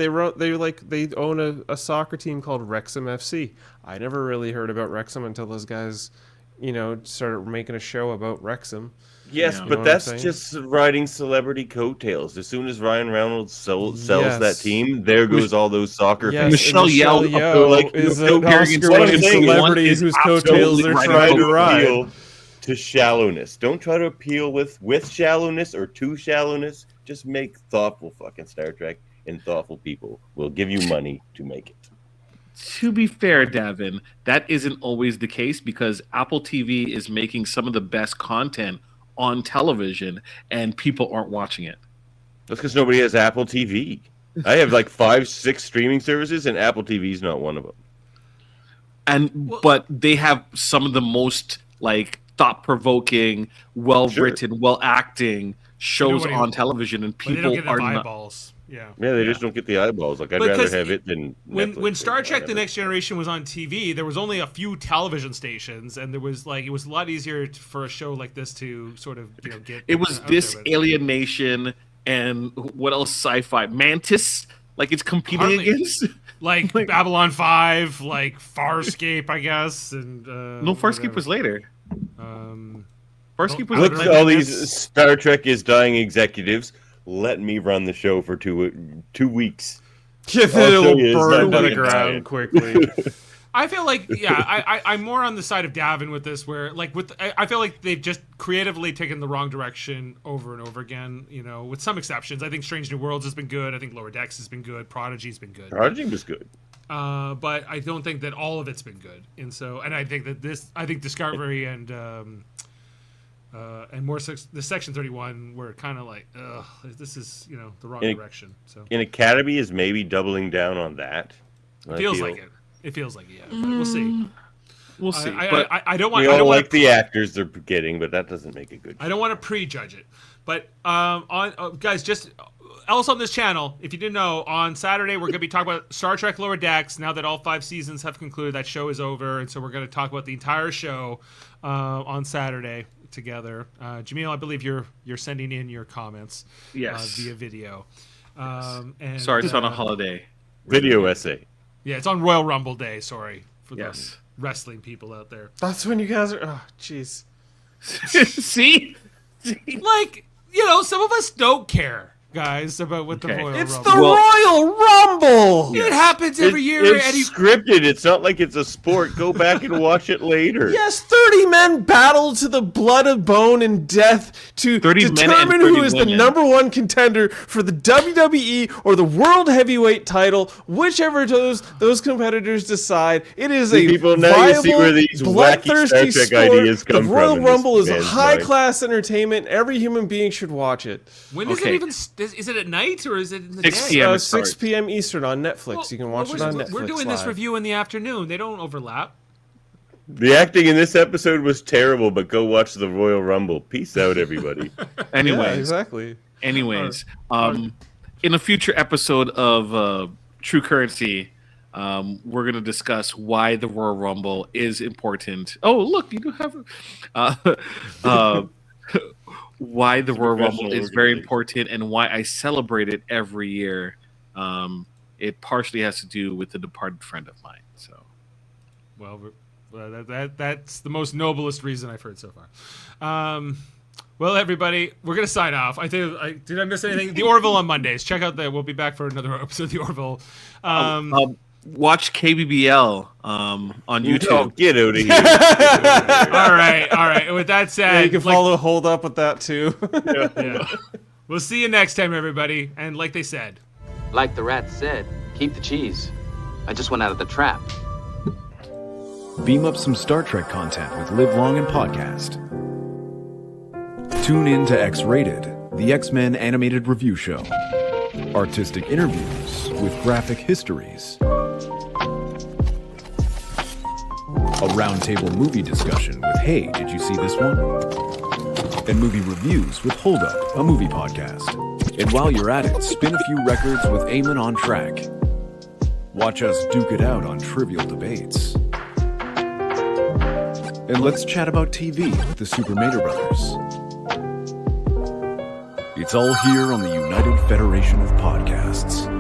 own a soccer team called Wrexham FC. I never really heard about Wrexham until those guys, started making a show about Wrexham. Yes, but that's just riding celebrity coattails. As soon as Ryan Reynolds sells that team, there goes all those soccer fans. Michelle Yeoh is an Oscar-winning celebrity whose coattails they're trying to ride. To shallowness. Don't try to appeal with shallowness or to shallowness. Just make thoughtful fucking Star Trek, and thoughtful people will give you money to make it. To be fair, Davin, that isn't always the case because Apple TV is making some of the best content on television and people aren't watching it. That's because nobody has Apple TV. I have like 5-6 streaming services, and Apple TV is not one of them. But they have some of the most like thought-provoking, well-written, well-acting shows on television, and people they don't get enough are eyeballs. Yeah, they just don't get the eyeballs. Like, I'd rather have it than Netflix when Star Trek: The Next Generation was on TV, there was only a few television stations, and it was a lot easier for a show like this to sort of get. It was this Alienation and what else? Sci-fi Mantis, like it's competing against like Babylon 5, like Farscape, I guess, and no, Farscape was later. Farscape was look like all these Star Trek is dying executives. Let me run the show for 2 weeks. It'll burn to the ground quickly. I feel like, I'm more on the side of Davin with this, where I feel like they've just creatively taken the wrong direction over and over again. With some exceptions. I think Strange New Worlds has been good. I think Lower Decks has been good. Prodigy's been good. Prodigy was good. But I don't think that all of it's been good. And I think that Discovery and more the Section 31 were kind of like, this is the wrong direction. So and Academy is maybe doubling down on that. It feels like it. It feels like but we'll see. We'll see. I don't want. We all like the actors they're getting, but that doesn't make it good. I don't want to prejudge it, but guys, just else on this channel, if you didn't know, on Saturday we're going to be talking about Star Trek Lower Decks. Now that all 5 seasons have concluded, that show is over, and so we're going to talk about the entire show on Saturday together. Jaemeel, I believe you're sending in your comments via video. And, sorry, it's on a holiday. Video essay. Yeah, it's on Royal Rumble Day. Sorry for the wrestling people out there. That's when you guys are. Oh, jeez. See, like some of us don't care, guys, about what the Royal Rumble. It's the Royal Rumble. It happens every year. It's scripted. It's not like it's a sport. Go back and watch it later. Yes, 30 men battle to the blood of bone and death to determine who is the #1 contender for the WWE or the World Heavyweight title. Whichever those competitors decide, it is a people now viable, you see where these wacky Star Trek sport. ideas come the Royal from. Rumble is high-class entertainment. Every human being should watch it. When does it even? Is it at night or is it in the 6 day? p.m. 6 p.m. Eastern on Netflix. You can watch it on Netflix. We're doing live. this review in the afternoon. They don't overlap. The acting in this episode was terrible, but go watch the Royal Rumble. Peace out, everybody. Anyways, yeah, exactly. Anyways, in a future episode of True Currency, we're going to discuss why the Royal Rumble is important. Oh, look, you do have why the Royal Rumble is very important and why I celebrate it every year. It partially has to do with a departed friend of mine. So, well, that's the most noblest reason I've heard so far. Well, everybody, we're gonna sign off. Did I miss anything? The Orville on Mondays. Check out that. We'll be back for another episode of the Orville. Watch KBBL on YouTube. Oh, get out of here. All right. With that said, yeah, you can follow Hold Up with that too. Yeah. We'll see you next time, everybody. And like they said, like the rat said, keep the cheese. I just went out of the trap. Beam up some Star Trek content with Live Long and Podcast. Tune in to X-Rated, the X-Men animated review show. Artistic interviews with graphic histories. A roundtable movie discussion with Hey, did you see this one? And movie reviews with Hold Up, a movie podcast. And while you're at it, spin a few records with Eamon on Track. Watch us duke it out on trivial debates. And let's chat about TV with the Super Mater Brothers. It's all here on the United Federation of Podcasts.